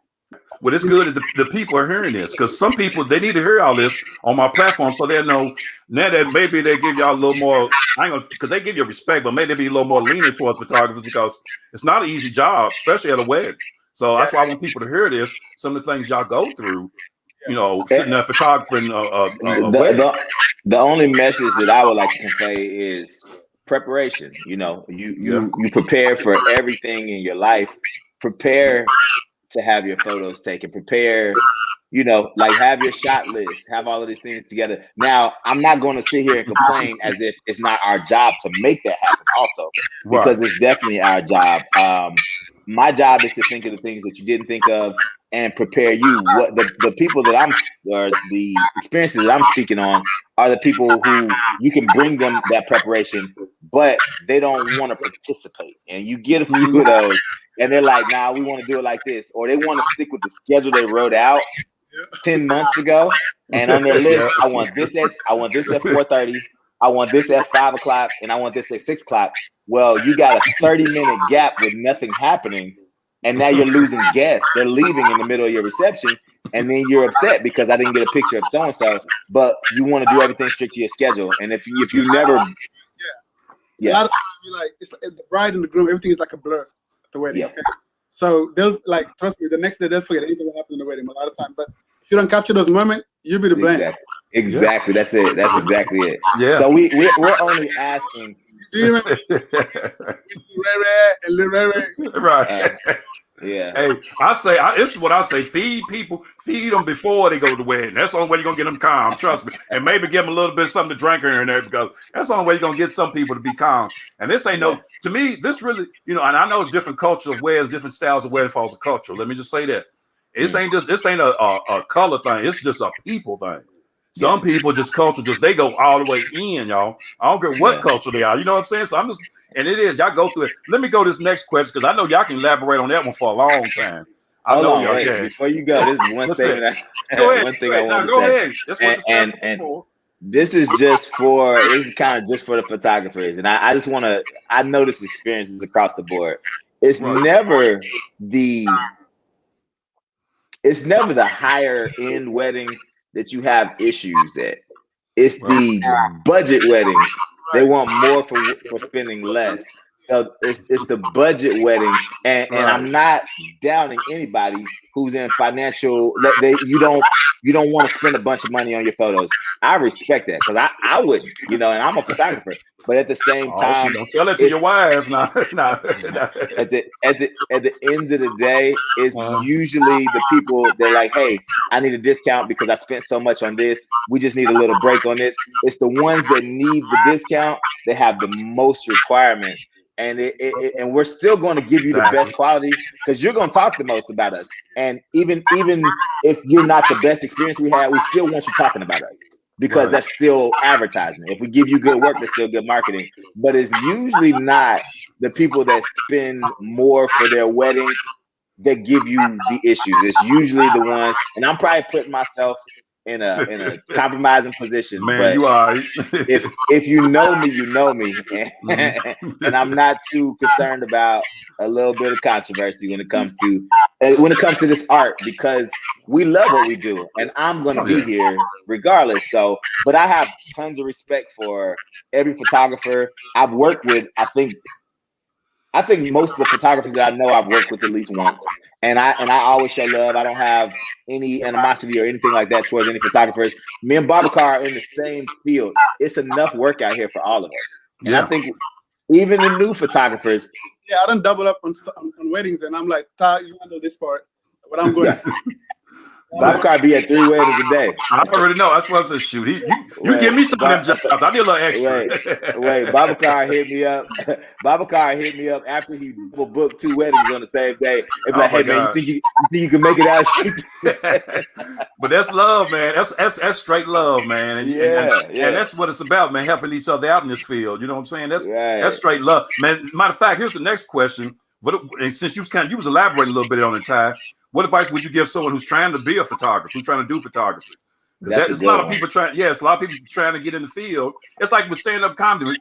Well, it's good that the people are hearing this because some people, they need to hear all this on my platform so they'll know now that maybe they give y'all a little more, because they give you respect, but maybe they be a little more lenient towards photographers because it's not an easy job, especially at a wedding. So that's why I want people to hear this, some of the things y'all go through, you know, sitting there photographing the only message that I would like to convey is preparation. You know, you prepare for everything in your life. Prepare to have your photos taken. Prepare, you know, like have your shot list, have all of these things together. Now, I'm not going to sit here and complain as if it's not our job to make that happen also, because it's definitely our job. My job is to think of the things that you didn't think of and prepare you. What the people that the experiences that I'm speaking on are the people who you can bring them that preparation, but they don't want to participate. And you get a few of those and they're like, nah, we want to do it like this. Or they want to stick with the schedule they wrote out 10 months ago. And on their list, I want this at 4:30. I want this at 5 o'clock, and I want this at 6 o'clock. Well, you got a 30-minute gap with nothing happening, and now you're losing guests. They're leaving in the middle of your reception, and then you're upset because I didn't get a picture of so-and-so, but you want to do everything strict to your schedule. And if you never... A lot of times, it's like the bride and the groom, everything is like a blur at the wedding, okay? So they'll, trust me, the next day they'll forget anything that happened in the wedding a lot of time. But if you don't capture those moments, you'll be the blame. Exactly. That's it. That's exactly it. Yeah. So we're only asking. Do you remember? Right. Yeah. Hey, this is what I say. Feed them before they go to the wedding. That's the only way you're gonna get them calm. Trust me. And maybe give them a little bit of something to drink here and there, because that's the only way you're gonna get some people to be calm. And this ain't to me, this really, and I know it's different cultures of weddings, different styles of wedding falls of culture. Let me just say that. This ain't a color thing, it's just a people thing. Some people they go all the way in, y'all. I don't care what culture they are. You know what I'm saying? So y'all go through it. Let me go to this next question, because I know y'all can elaborate on that one for a long time. Before you go, this is one thing. One thing I want to say. That's what this is kind of just for the photographers, and I just want to. I know this experience is across the board. It's never the higher end weddings that you have issues at. It's the budget weddings. They want more for spending less. So it's the budget weddings, and I'm not downing anybody who's in financial that you don't want to spend a bunch of money on your photos. I respect that because I wouldn't, and I'm a photographer. But at the same time, don't tell it to your wife. No. At the end of the day, it's usually the people they're like, hey, I need a discount because I spent so much on this. We just need a little break on this. It's the ones that need the discount that have the most requirements. And and we're still going to give you the best quality because you're going to talk the most about us. And even if you're not the best experience we had, we still want you talking about us because that's still advertising. If we give you good work, that's still good marketing. But it's usually not the people that spend more for their weddings that give you the issues. It's usually the ones, and I'm probably putting myself in a compromising position. Man, but you are. if you know me, you know me, and I'm not too concerned about a little bit of controversy when it comes to this art because we love what we do, and I'm going to be here regardless. So, but I have tons of respect for every photographer I've worked with. I think most of the photographers that I know I've worked with at least once. And I always show love. I don't have any animosity or anything like that towards any photographers. Me and Babacar are in the same field. It's enough work out here for all of us. And I think even the new photographers. Yeah, I don't double up on weddings, and I'm like, Ty, you handle this part, but I'm going. Babacar be at 3 weddings a day. I already know. That's what I said. Shoot, you give me some of them jobs. I need a little extra. Wait. Babacar hit me up. Babacar hit me up after he booked 2 weddings on the same day. And like, hey man, you think you can make it out? But that's love, man. That's straight love, man. And that's what it's about, man. Helping each other out in this field. You know what I'm saying? That's straight love, man. Matter of fact, here's the next question. And since you was elaborating a little bit on it, Ty, what advice would you give someone who's trying to be a photographer, who's trying to do photography? It's a lot of people trying. Yeah, it's a lot of people trying to get in the field. It's like with stand-up comedy. I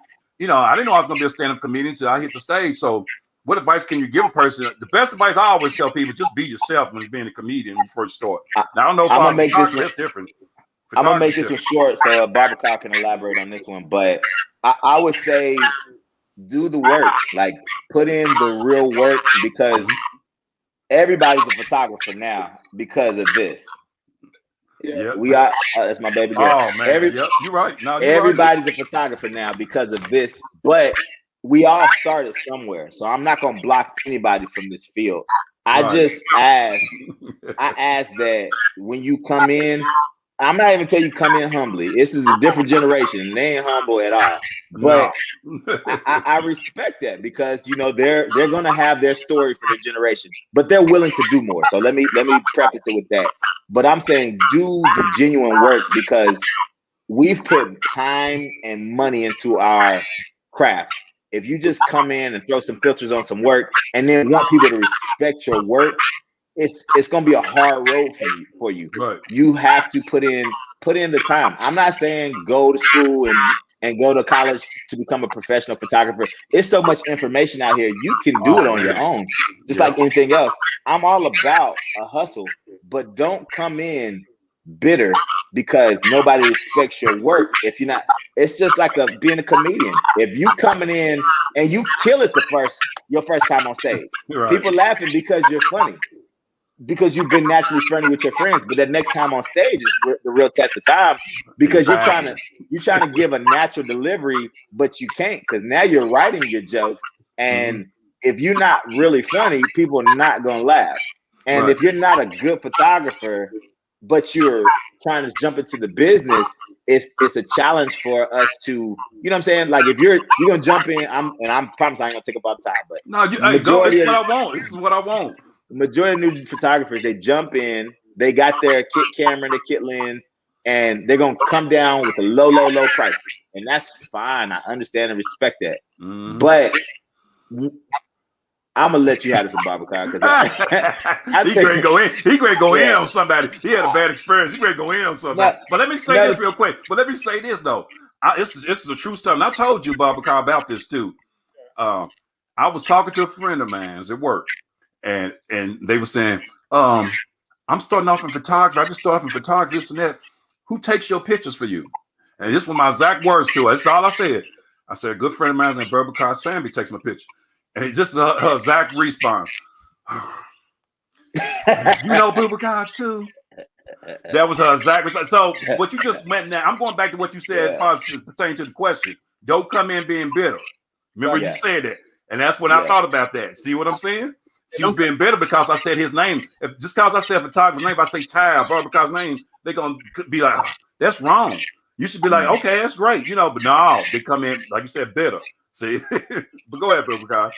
didn't know I was going to be a stand-up comedian until I hit the stage. So, what advice can you give a person? The best advice I always tell people: just be yourself when you're being a comedian when you first start. Now, I don't know if I'm gonna make this one different. I'm gonna make this one short so Babacar can elaborate on this one. But I would say, do the work. Like, put in the real work because everybody's a photographer now because of this. We are. That's my baby girl. Oh man, you're right. No, everybody's a photographer now because of this. But we all started somewhere, so I'm not gonna block anybody from this field. I just ask. I ask that when you come in, I'm not even telling you come in humbly. This is a different generation. They ain't humble at all. But I respect that because they're gonna have their story for their generation, but they're willing to do more. So let me preface it with that. But I'm saying do the genuine work because we've put time and money into our craft. If you just come in and throw some filters on some work and then want people to respect your work, it's gonna be a hard road for you. Right. You have to put in the time. I'm not saying go to school and go to college to become a professional photographer. It's so much information out here. You can do it on your own, just like anything else. I'm all about a hustle, but don't come in bitter because nobody respects your work. If you're not, it's just like being a comedian. If you coming in and you kill it your first time on stage, people laughing because you're funny. Because you've been naturally friendly with your friends, but that next time on stage is the real test of time because you're trying to give a natural delivery, but you can't because now you're writing your jokes, and if you're not really funny, people are not gonna laugh. And if you're not a good photographer, but you're trying to jump into the business, it's a challenge for us to, you know what I'm saying? Like if you're gonna jump in, I'm promise I ain't gonna take up all the time, but no, this is what I want. This is what I want. Majority of new photographers, they jump in, they got their kit camera, their kit lens, and they're gonna come down with a low price, and that's fine. I understand and respect that. But I'm gonna let you have this with Babacar because he great go in. He great go in on somebody. He had a bad experience. He great go in on somebody. But let me say this real quick. But let me say this though. This is a true story. And I told you, Babacar, about this too. I was talking to a friend of mine at work, and they were saying, I'm starting off in photography. I just started off in photography, this and that. Who takes your pictures for you? And this was my exact words to her. That's all I said. I said, a good friend of mine named Babacar Sambi takes my picture. And just her exact response. You know Babacar too? That was her exact response. So what you just meant now, I'm going back to what you said as far as pertaining to the question. Don't come in being bitter. Remember you said that. And that's when I thought about that. See what I'm saying? She was being bitter because I said his name. Just because I said photographer's name, if I say Ty or Babacar's name, they're going to be like, oh, that's wrong. You should be like, okay, that's great. But no, they come in, like you said, bitter. See? But go ahead, Babacar.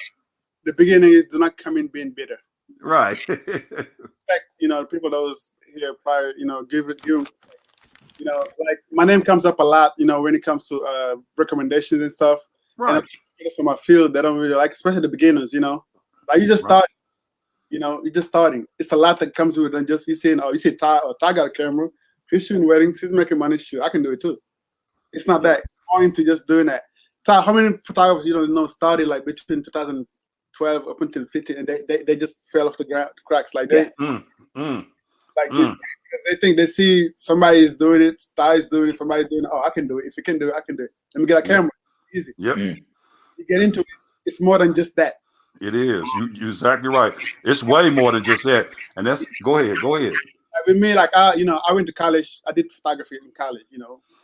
The beginning is do not come in being bitter. Right. Respect, people that was here prior, give it, like my name comes up a lot, when it comes to recommendations and stuff. Right. And from my field, they don't really like, especially the beginners, like you just start, you're just starting. It's a lot that comes with it, and just you saying, oh, you say Ty got a camera, he's shooting weddings, he's making money, shoot, I can do it too. It's not that. It's more into just doing that. Ty, how many photographers started like between 2012 up until 15, and they just fell off the cracks like that. Because they think they see somebody is doing it, Ty is doing it, somebody's doing it. Oh, I can do it. If you can do it, I can do it. Let me get a camera. Easy. Yep. You get into it. It's more than just that. It is. You're exactly right. It's way more than just that. And that's go ahead. With me, like I went to college. I did photography in college.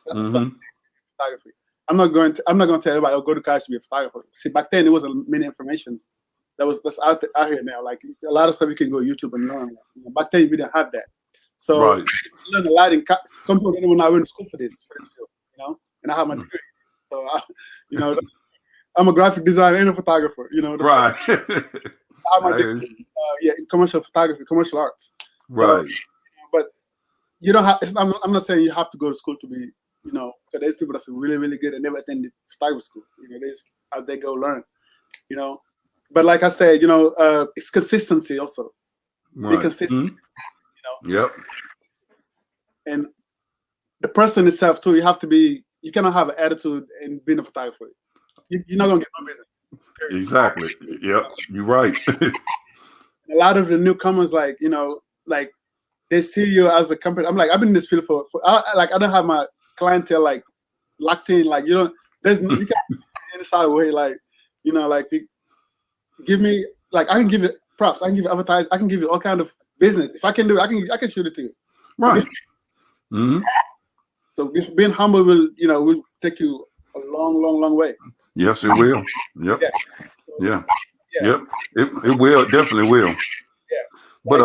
Photography. I'm not going to tell everybody, go to college to be a photographer. See, back then it wasn't many informations that's out here now. Like a lot of stuff you can go YouTube and learn. Back then we didn't have that. So I learned a lot in compared when I went to school for this field, and I have my degree. So I'm a graphic designer and a photographer, Right. I have my degree, in commercial photography, commercial arts. Right. But you don't have. I'm not saying you have to go to school to be, because there's people that's really, really good and never attended photography school. They go learn, But like I said, it's consistency also. Right. Be consistent. Yep. And the person itself too. You have to be. You cannot have an attitude in being a photographer. You're not gonna get no business. Period. Exactly. Yep. You're right. A lot of the newcomers, like they see you as a company. I'm like, I've been in this field for I don't have my clientele like locked in. Like you can't inside way. Like give me like I can give you props. I can give you advertise. I can give you all kind of business. If I can do it, I can shoot it to you. Right. So being humble will take you a long, long, long way. Yes, it will. Yep. Yeah. Yep. It will. It definitely will. Yeah. But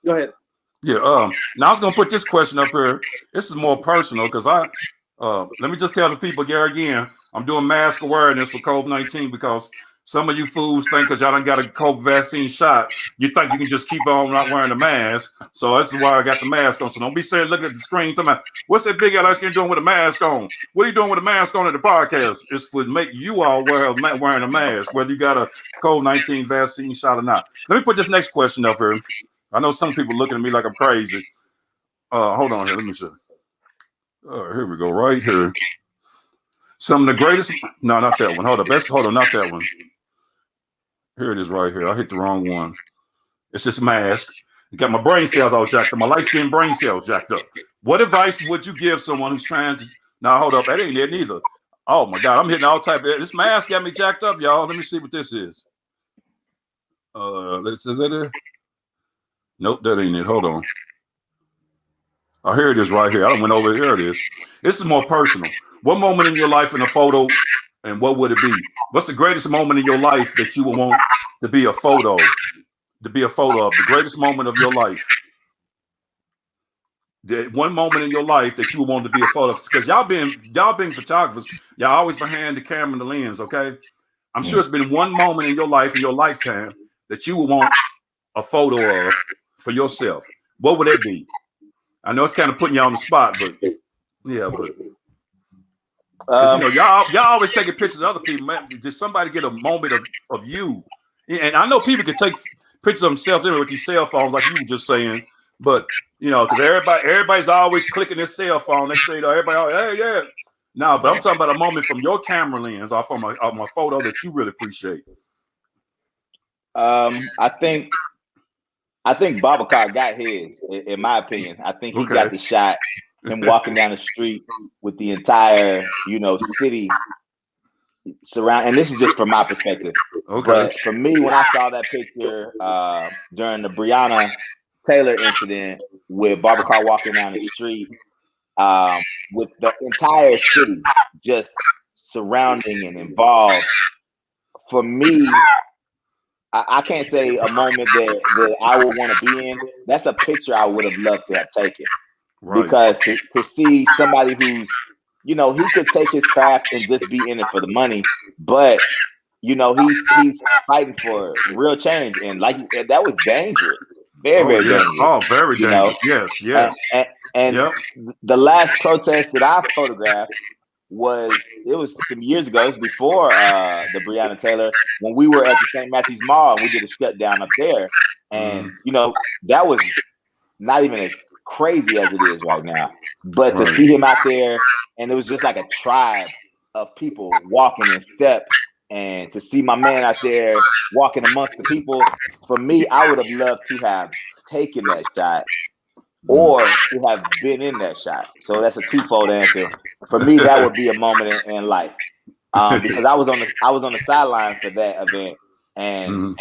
go ahead. Yeah. Now I was gonna put this question up here. This is more personal because let me just tell the people here again. I'm doing mask awareness for COVID-19 because some of you fools think because y'all done got a COVID vaccine shot, you think you can just keep on not wearing a mask. So this is why I got the mask on. So don't be saying, looking at the screen, talking about, what's that big light skin doing with a mask on? What are you doing with a mask on at the podcast? It's for make you all wearing a mask, whether you got a COVID-19 vaccine shot or not. Let me put this next question up here. I know some people looking at me like I'm crazy. Hold on here. Let me see. Here we go. Right here. Some of the greatest. No, not that one. Hold on. Not that one. Here it is right here. I hit the wrong one. It's this mask. You got my brain cells all jacked up. My light-skinned brain cells jacked up. What advice would you give someone who's trying to... Now, hold up. That ain't it neither. Oh, my God. I'm hitting all type of... This mask got me jacked up, y'all. Let me see what this is. Is that it? Nope, that ain't it. Hold on. Oh, here it is right here. I went over here. It is. This is more personal. What moment in your life in a photo, and what would it be? What's the greatest moment in your life that you would want to be a photo? To be a photo of the greatest moment of your life. The one moment in your life that you would want to be a photo of, because y'all being photographers, y'all always behind the camera and the lens. Okay, I'm sure it's been one moment in your life in your lifetime that you would want a photo of for yourself. What would it be? I know it's kind of putting you on the spot, but yeah, but. Y'all always taking pictures of other people. Man, did somebody get a moment of you Yeah, and I know people can take pictures of themselves with these cell phones, like you were just saying, but because everybody's always clicking their cell phone. They say, everybody, hey, yeah. No, but I'm talking about a moment from your camera lens or from a photo that you really appreciate. I think Babacar got his, in my opinion. I think he got the shot, him walking down the street with the entire, city surround. And this is just from my perspective. Okay. But for me, when I saw that picture during the Breonna Taylor incident with Babacar walking down the street with the entire city just surrounding and involved, for me, I can't say a moment that I would want to be in. That's a picture I would have loved to have taken. Right. Because to see somebody who's, he could take his craft and just be in it for the money, but he's fighting for real change, and that was dangerous, very dangerous. Oh, very dangerous. Yes. And the last protest that I photographed was some years ago. It was before the Breonna Taylor, when we were at the St. Matthew's Mall and we did a shutdown up there, and that was not even as crazy as it is right now. But to see him out there, and it was just like a tribe of people walking in step, and to see my man out there walking amongst the people, for me, I would have loved to have taken that shot or to have been in that shot. So that's a twofold answer. For me, that would be a moment in life, because I was on the sideline for that event, and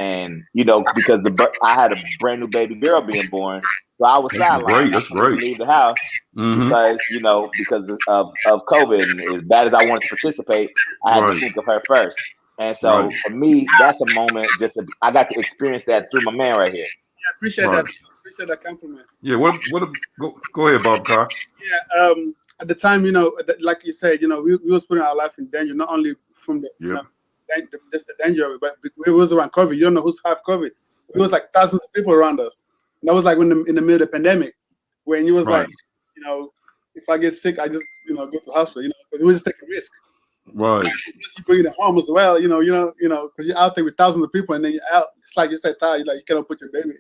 because I had a brand new baby girl being born, so I was sidelined. That's great. To leave the house because of COVID, and as bad as I wanted to participate, I had to think of her first. And so for me, that's a moment. I got to experience that through my man right here. Yeah, I appreciate that. Appreciate that compliment. Yeah. Go ahead, Bob Carr. Yeah. At the time, like you said, we was putting our life in danger, not only from the just the danger of it, but it was around COVID. You don't know who's have COVID. It was like thousands of people around us. And that was like in the middle of the pandemic, when you was like, if I get sick, I just go to the hospital. Because we were just taking risk. Right. You bring it home as well, because you're out there with thousands of people, and then you're out. It's like you said, Ty, you cannot put your baby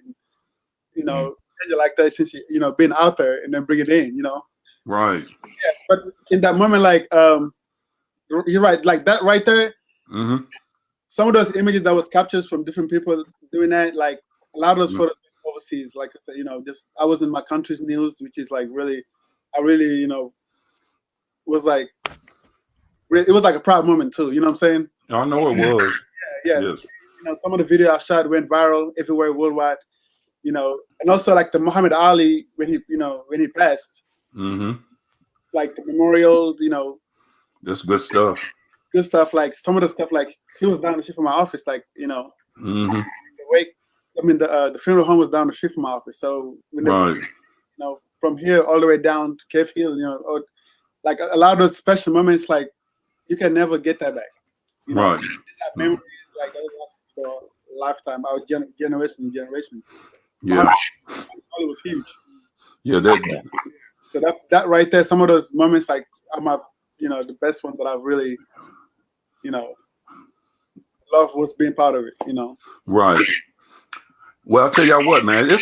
in, danger like that, since you been out there, and then bring it in, Right. Yeah, but in that moment, you're right, like that right there. Mm-hmm. Some of those images that was captured from different people doing that, like a lot of those photos overseas. Like I said, just I was in my country's news, which is like really, I really, was like. It was like a proud moment too, you know what I'm saying? I know it was. Yeah. Yes. Some of the video I shot went viral everywhere worldwide, and also like the Muhammad Ali when he passed, like the memorial, That's good stuff. Good stuff. Like some of the stuff, like he was down the street from my office, like the wake. I mean, the funeral home was down the street from my office, so from here all the way down to Cave Hill, or like a lot of those special moments, like. You can never get that back. Right. That memories like that lasts for a lifetime, our generation. Yeah. It was huge. Yeah, so that right there, some of those moments, like are my, the best one that I've really, love was being part of it. Right. Well, I'll tell y'all what, man.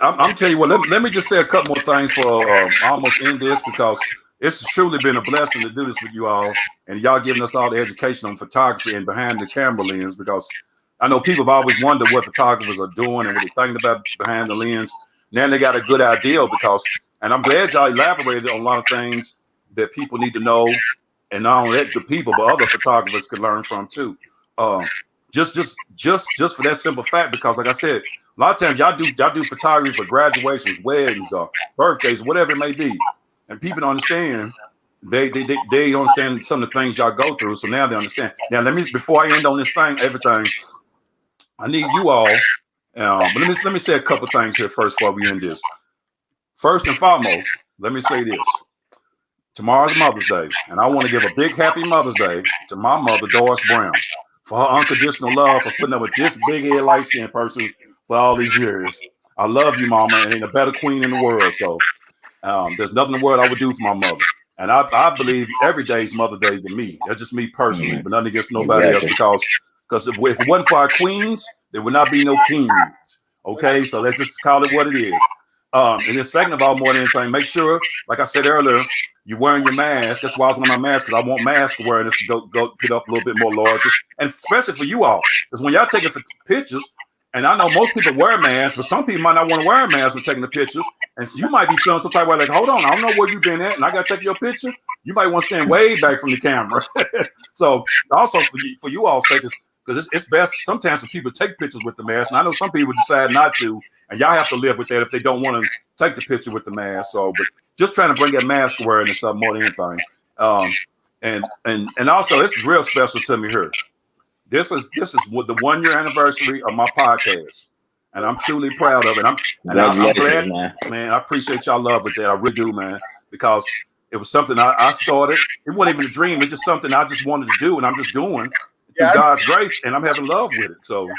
I'm telling you what. Let me just say a couple more things for almost end this, because it's truly been a blessing to do this with you all, and y'all giving us all the education on photography and behind the camera lens, because I know people have always wondered what photographers are doing and what they're thinking about behind the lens. Now they got a good idea, and I'm glad y'all elaborated on a lot of things that people need to know, and not only that, the people, but other photographers could learn from too. Just for that simple fact, because like I said, a lot of times y'all do photography for graduations, weddings, or birthdays, whatever it may be. And people don't understand. They understand some of the things y'all go through. So now they understand. Now before I end on this thing, everything, I need you all. But let me say a couple things here first before we end this. First and foremost, let me say this. Tomorrow's Mother's Day, and I want to give a big happy Mother's Day to my mother, Doris Brown, for her unconditional love, for putting up with this big-head, light-skinned person for all these years. I love you, Mama, and ain't a better queen in the world. So there's nothing in the world I would do for my mother. And I believe every day is Mother's Day to me. That's just me personally, but nothing against nobody else, because if it wasn't for our queens, There will not be no kings. Okay, so let's just call it what it is. And then second of all, more than anything, make sure, like I said earlier, you're wearing your mask. That's why I was wearing my mask, because I want mask awareness to go get up a little bit more larger, and especially for you all, because when y'all taking pictures, and I know most people wear masks, but some people might not want to wear a mask when taking the pictures, and so you might be feeling some type of way, like, hold on, I don't know where you've been at, and I got to take your picture. You might want to stand way back from the camera. So also for you all sake, because it's best sometimes for people to take pictures with the mask, and I know some people decide not to, and y'all have to live with that if they don't want to take the picture with the mask. So, but just trying to bring that mask awareness up more than anything. And also, this is real special to me here. This is the 1 year anniversary of my podcast, and I'm truly proud of it. I'm glad, man. I appreciate y'all love with that. I really do, man, because it was something I started. It wasn't even a dream. It's just something I just wanted to do, and I'm just doing through God's grace, and I'm having love with it. So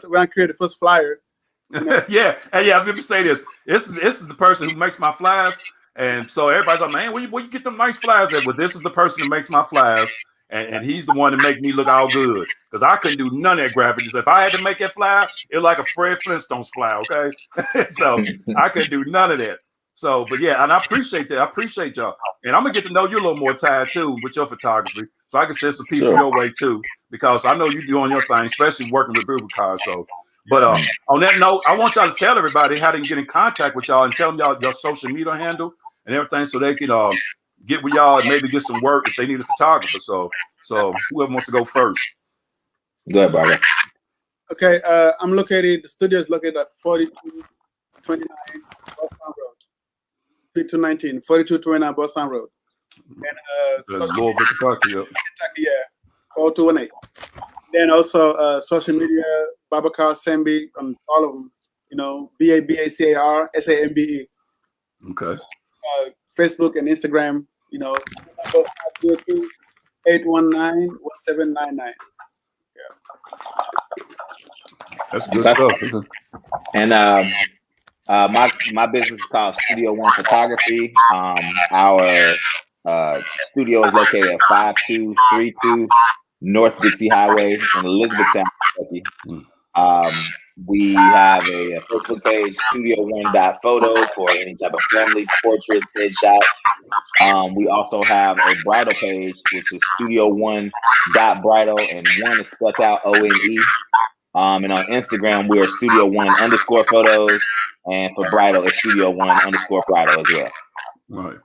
when I created the first flyer. You know? yeah. Let me say this. This is the person who makes my flyers, and so everybody's like, man, where you get them nice flyers at? Well, this is the person that makes my flyers, and he's the one that make me look all good, because I couldn't do none of that graphics. If I had to make that flyer, it was like a Fred Flintstones flyer, okay? So I couldn't do none of that. So, but yeah, and I appreciate that. I appreciate y'all, and I'm gonna get to know you a little more, Ty, too, with your photography, so I can send some people your way too, because I know you're doing your thing, especially working with Bubakar. So. But on that note, I want y'all to tell everybody how they can get in contact with y'all, and tell them y'all your social media handle and everything, so they can get with y'all and maybe get some work if they need a photographer. So whoever wants to go first. Go ahead, Barbara. Okay, the studio is located at 4229 Boston Road. 3219, 4229 Boston Road. And Louisville, Kentucky, yeah, 4218. Then also social media, Babacar Sambi, on all of them, BABACAR SAMBE. Okay. Facebook and Instagram, 819-1799. Yeah. That's good stuff. And my business is called Studio One Photography. Our studio is located at 5232 North Dixie Highway in Elizabethtown, Kentucky. We have a Facebook page, Studio1.photo, for any type of families, portraits, headshots. We also have a bridal page, which is Studio1.bridal, and one is spelled out ONE. And on Instagram, we are Studio1_photos, and for bridal, it's Studio1_bridal as well. Right.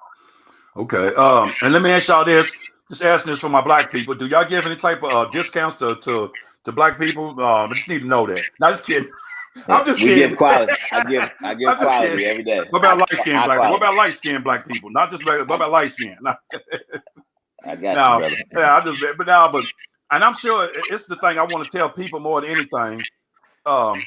Okay. And let me ask y'all this. Just asking this for my black people. Do y'all give any type of discounts to black people? I just need to know that. Not just kidding. I'm just kidding. We give quality. I give quality every day. What about light skinned black people? What about light skinned black people? Not just regular. What about light skinned? I got you, brother. Yeah, and I'm sure it's the thing I want to tell people more than anything. I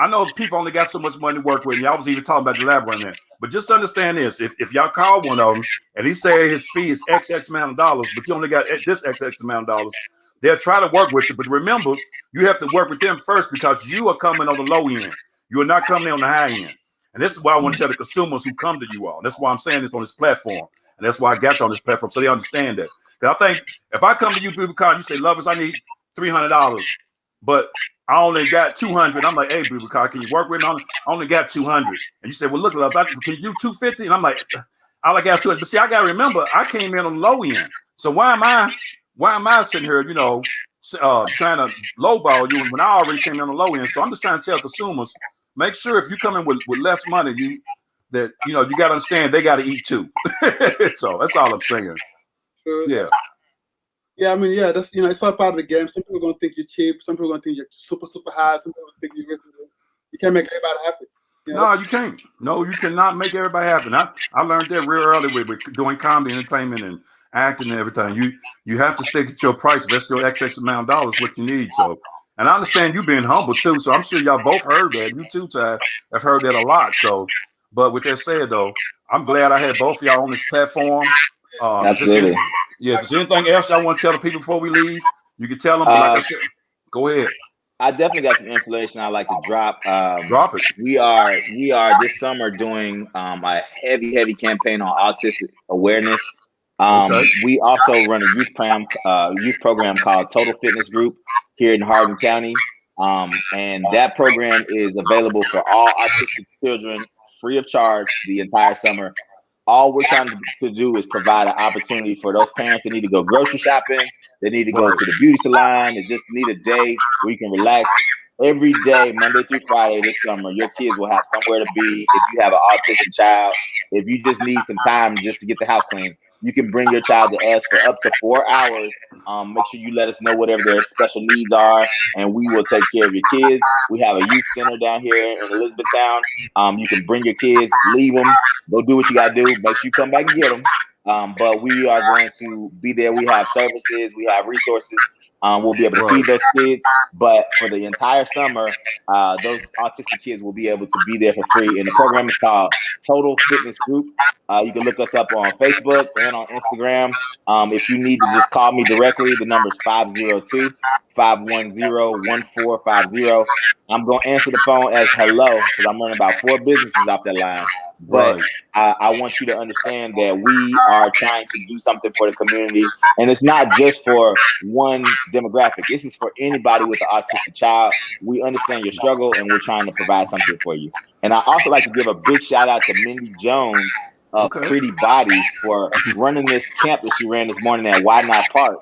know people only got so much money to work with. And y'all was even talking about the lab right there. But just understand this: if y'all call one of them and he say his fee is X amount of dollars, but you only got this X amount of dollars, they'll try to work with you. But remember, you have to work with them first, because you are coming on the low end. You are not coming on the high end. And this is why I want to tell the consumers who come to you all. That's why I'm saying this on this platform, and that's why I got you on this platform, so they understand that. Because I think if I come to you, people, you say, "Lovers, I need $300, but I only got 200. I'm like, "Hey, Bubakar, can you work with me? I only got 200. And you say, "Well, look, love, can you do 250? And I'm like, "I like got 200. But see, I gotta remember, I came in on the low end. So why am I sitting here, trying to lowball you when I already came in on the low end? So I'm just trying to tell consumers, make sure if you come in with less money, you got to understand they got to eat too. So that's all I'm saying. Yeah. Yeah, I mean, yeah, that's it's all part of the game. Some people are gonna think you're cheap. Some people are gonna think you're super, super high. Some people think you're reasonable. You can't make everybody happy. No, you can't. No, you cannot make everybody happy. I learned that real early with doing comedy, entertainment, and acting and everything. You have to stick at your price. That's your X amount of dollars what you need. So, and I understand you being humble too. So I'm sure y'all both heard that. You too, Ty, have heard that a lot. So, but with that said, though, I'm glad I had both of y'all on this platform. Absolutely. If there's anything else I want to tell the people before we leave, you can tell them. But like I said, go ahead. I definitely got some information I'd like to drop. Drop it. We are this summer doing a heavy campaign on autistic awareness. We also run a youth program called Total Fitness Group here in Hardin County. And that program is available for all autistic children free of charge the entire summer. All we're trying to do is provide an opportunity for those parents that need to go grocery shopping, they need to go to the beauty salon, they just need a day where you can relax. Every day, Monday through Friday this summer, your kids will have somewhere to be. If you have an autistic child, if you just need some time just to get the house clean, you can bring your child to us for up to 4 hours. Make sure you let us know whatever their special needs are, and we will take care of your kids. We have a youth center down here in Elizabethtown. You can bring your kids, leave them, go do what you got to do. Make sure you come back and get them. But we are going to be there. We have services, we have resources. We'll be able to feed those kids. But for the entire summer, those autistic kids will be able to be there for free. And the program is called Total Fitness Group. You can look us up on Facebook and on Instagram. If you need to just call me directly, the number is 502-510-1450. I'm going to answer the phone as hello because I'm running about 4 businesses off that line. But I want you to understand that we are trying to do something for the community. And it's not just for one demographic. This is for anybody with an autistic child. We understand your struggle and we're trying to provide something for you. And I also like to give a big shout out to Mindy Jones of Pretty Bodies for running this camp that she ran this morning at Why Not Park.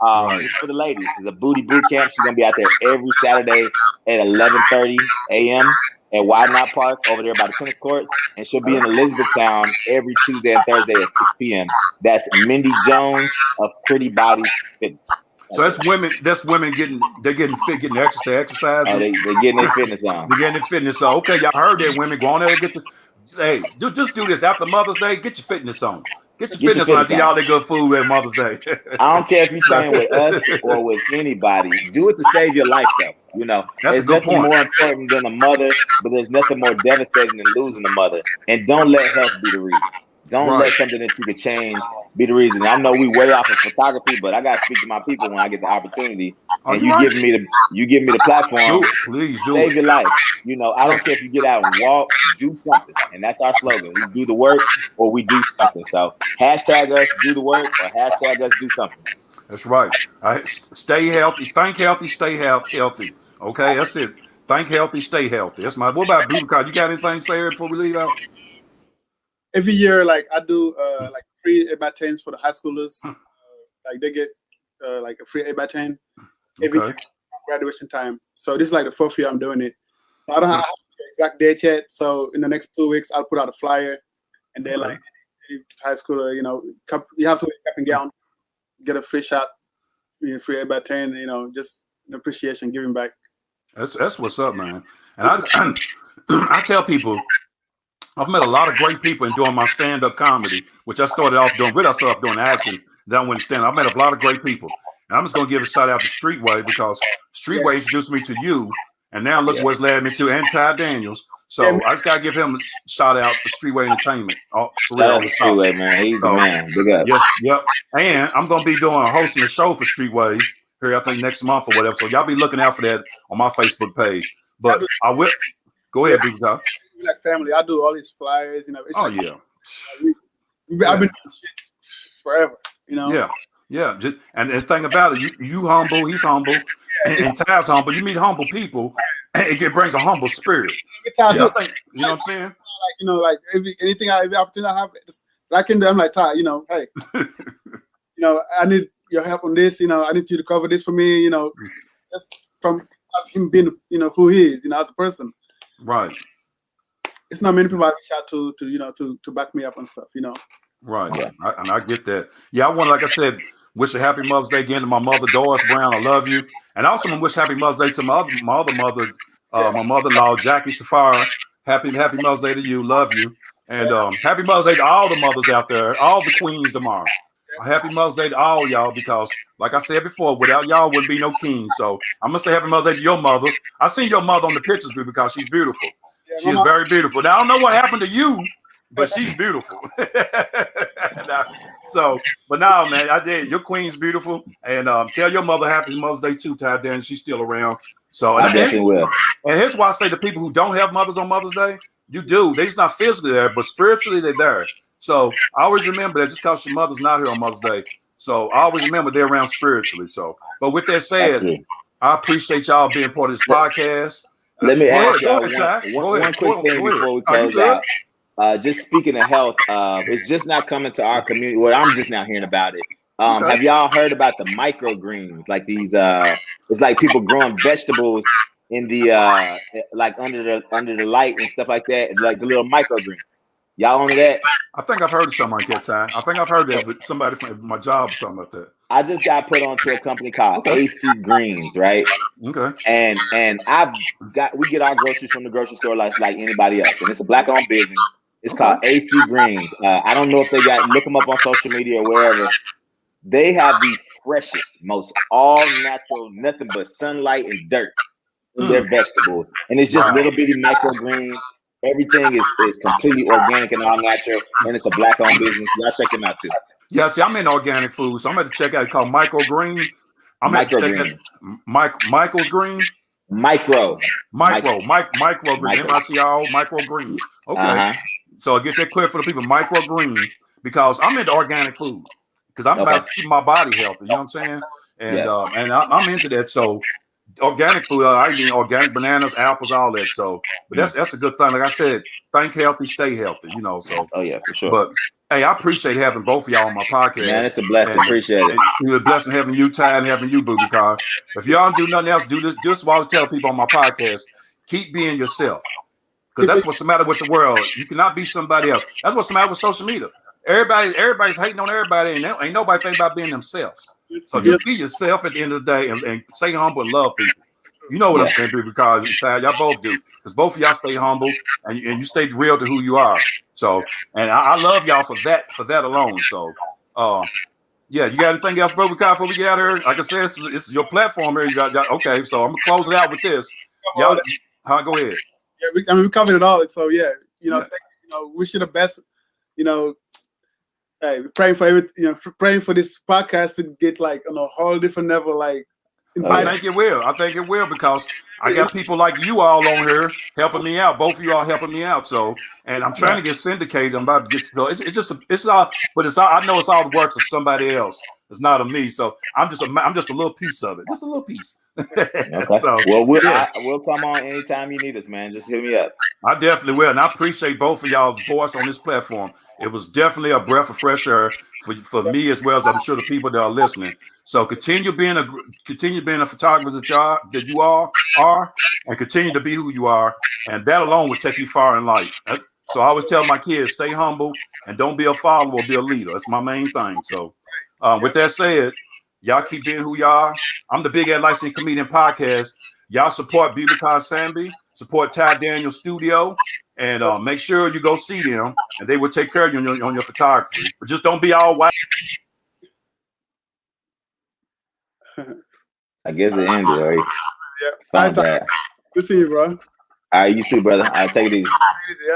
It's for the ladies. It's a booty boot camp. She's going to be out there every Saturday at 11:30 a.m. at Why Not Park over there by the tennis courts. And she'll be in Elizabethtown every Tuesday and Thursday at 6 p.m. That's Mindy Jones of Pretty Bodies Fitness. So that's women getting fit, getting exercise. Oh, they're getting their fitness on. They're getting their fitness. So okay, y'all heard that, women. Go on there and get your, hey, just do this after Mother's Day. Get your fitness on. Get your fitness on. Y'all that good food at Mother's Day. I don't care if you train with us or with anybody. Do it to save your life, though. You know, there's nothing more important than a mother, but there's nothing more devastating than losing a mother. And don't let health be the reason. Don't let something that you could change be the reason. I know we way off of photography, but I got to speak to my people when I get the opportunity. And you give me the platform. Please do save your life. You know, I don't care if you get out and walk, do something. And that's our slogan. We do the work or we do something. So hashtag us do the work or hashtag us do something. That's right. Stay healthy. Think healthy. Stay healthy. Okay, that's it. Think healthy. Stay healthy. That's my. What about Bubakar? You got anything to say before we leave out? Every year, like I do, like free 8x10s for the high schoolers. Like they get like a free 8x10 every graduation time. So this is like the 4th year I'm doing it. So I don't have the exact date yet. So in the next 2 weeks, I'll put out a flyer, and then like high schooler, you know, you have to wear cap and gown, get a free shot, free 8x10. You know, just an appreciation, giving back. That's what's up, man. And I tell people, I've met a lot of great people in doing my stand-up comedy, which I started off doing. I started off doing acting. Then I went to stand-up. I met a lot of great people. And I'm just going to give a shout out to Streetway because Streetway introduced me to you. And now look what's led me to, and Ty Daniels. So I just got to give him a shout out for Streetway Entertainment. Shout out to Streetway, man. He's the man. Big up. Yep. And I'm going to be hosting a show for Streetway here, I think, next month or whatever. So y'all be looking out for that on my Facebook page. But I will. Go ahead, Big Guy. Like family, I do all these flyers, you know. It's I've been doing shit forever, you know. Yeah. Just and the thing about it, you humble, he's humble, and Ty's humble. You meet humble people, and it brings a humble spirit. You know what I'm saying? Like, you know, like every opportunity I have, I can do. I'm like, Ty, you know, hey, you know, I need your help on this. You know, I need you to cover this for me. You know, just from him being, you know, who he is, you know, as a person. Right. It's not many people I reach out to you know, to back me up and stuff, you know. Right. Yeah. I get that. Yeah, I want, like I said, wish a happy Mother's Day again to my mother, Doris Brown. I love you. And I also want to wish happy Mother's Day to my other mother, my mother-in-law, Jackie Safara. Happy Mother's Day to you. Love you. And happy Mother's Day to all the mothers out there, all the queens tomorrow. Happy Mother's Day to all y'all because, like I said before, without y'all wouldn't be no king. So I'm going to say happy Mother's Day to your mother. I seen your mother on the pictures because she's beautiful. She is very beautiful. Now, I don't know what happened to you, but she's beautiful. But now, man, I did. Your queen's beautiful. And tell your mother happy Mother's Day too, Ty Dan. She's still around. So I definitely will. And here's why I say to people who don't have mothers on Mother's Day, you do. They're just not physically there, but spiritually they're there. So I always remember that just because your mother's not here on Mother's Day. So I always remember they're around spiritually. So, but with that said, I appreciate y'all being part of this podcast. Let me ask Go y'all ahead, one quick thing before we close out. Just speaking of health, it's just not coming to our community. Well, I'm just now hearing about it. Have y'all heard about the microgreens? Like these, it's like people growing vegetables in the like under the light and stuff like that, like the little microgreens. Y'all on that? I think I've heard of something like that, Ty. I think I've heard that, but somebody from my job was talking about that. I just got put onto a company called AC Greens, right? Okay. And we get our groceries from the grocery store like anybody else, and it's a Black-owned business. It's called AC Greens. I don't know if they look them up on social media or wherever. They have the freshest, most all natural, nothing but sunlight and dirt in their vegetables, and it's just little bitty microgreens. Everything is completely organic and all natural, and it's a Black-owned business. Y'all check them out too. Yeah, see, I'm in organic food, so I'm going to check out. It's called Microgreen. I'm going to check out Michael's Green. Micro Green. MICRO Microgreen. Okay. So I get that clear for the people. Microgreen, because I'm into organic food, because I'm about to keep my body healthy. You know what I'm saying? And I'm into that. So organic food, I eat organic bananas, apples, all that. So, but that's a good thing. Like I said, think healthy, stay healthy. You know. So. Oh yeah, for sure. But hey, I appreciate having both of y'all on my podcast. Man, it's a blessing. Appreciate it. It's a blessing having you, Ty, and having you, Boo, because if y'all don't do nothing else, do this. Just what I always tell people on my podcast: keep being yourself, because that's what's the matter with the world. You cannot be somebody else. That's what's the matter with social media. Everybody's hating on everybody, and ain't nobody think about being themselves. So just be yourself at the end of the day, and stay humble and love people. You know what I'm saying, people, because y'all both do. Because both of y'all stay humble and you stay real to who you are. So, and I love y'all for that alone. So, yeah, you got anything else, bro? Before we get out here, like I said, it's your platform here. You got okay, so I'm gonna close it out with this. Y'all, go ahead. Yeah, we covered it all. So yeah, wish you the best. Hey, praying for everything. Praying for this podcast to get like on a whole different level, like. I think it will because I got people like you all on here helping me out. Both of you all helping me out. So, and I'm trying to get syndicated. I'm about to get started. It's all. I know it's all the works of somebody else. It's not of me. So I'm just a little piece of it. Just a little piece. Okay. So, well, we'll come on anytime you need us, man. Just hit me up. I definitely will, and I appreciate both of y'all's voice on this platform. It was definitely a breath of fresh air for me as well as I'm sure the people that are listening. So continue being a photographer that you are, and continue to be who you are, and that alone will take you far in life. So I always tell my kids, stay humble and don't be a follower, be a leader. That's my main thing. So with that said, y'all keep being who you are. I'm the Big Head Light Skin Comedian Podcast. Y'all support BHLC Sambi, support Ty Daniel Studio, and make sure you go see them, and they will take care of you on your photography. But just don't be all white. I guess it ended, right? Yeah. Good seeing you, bro. All right, you too, brother. I'll take it easy. Yeah.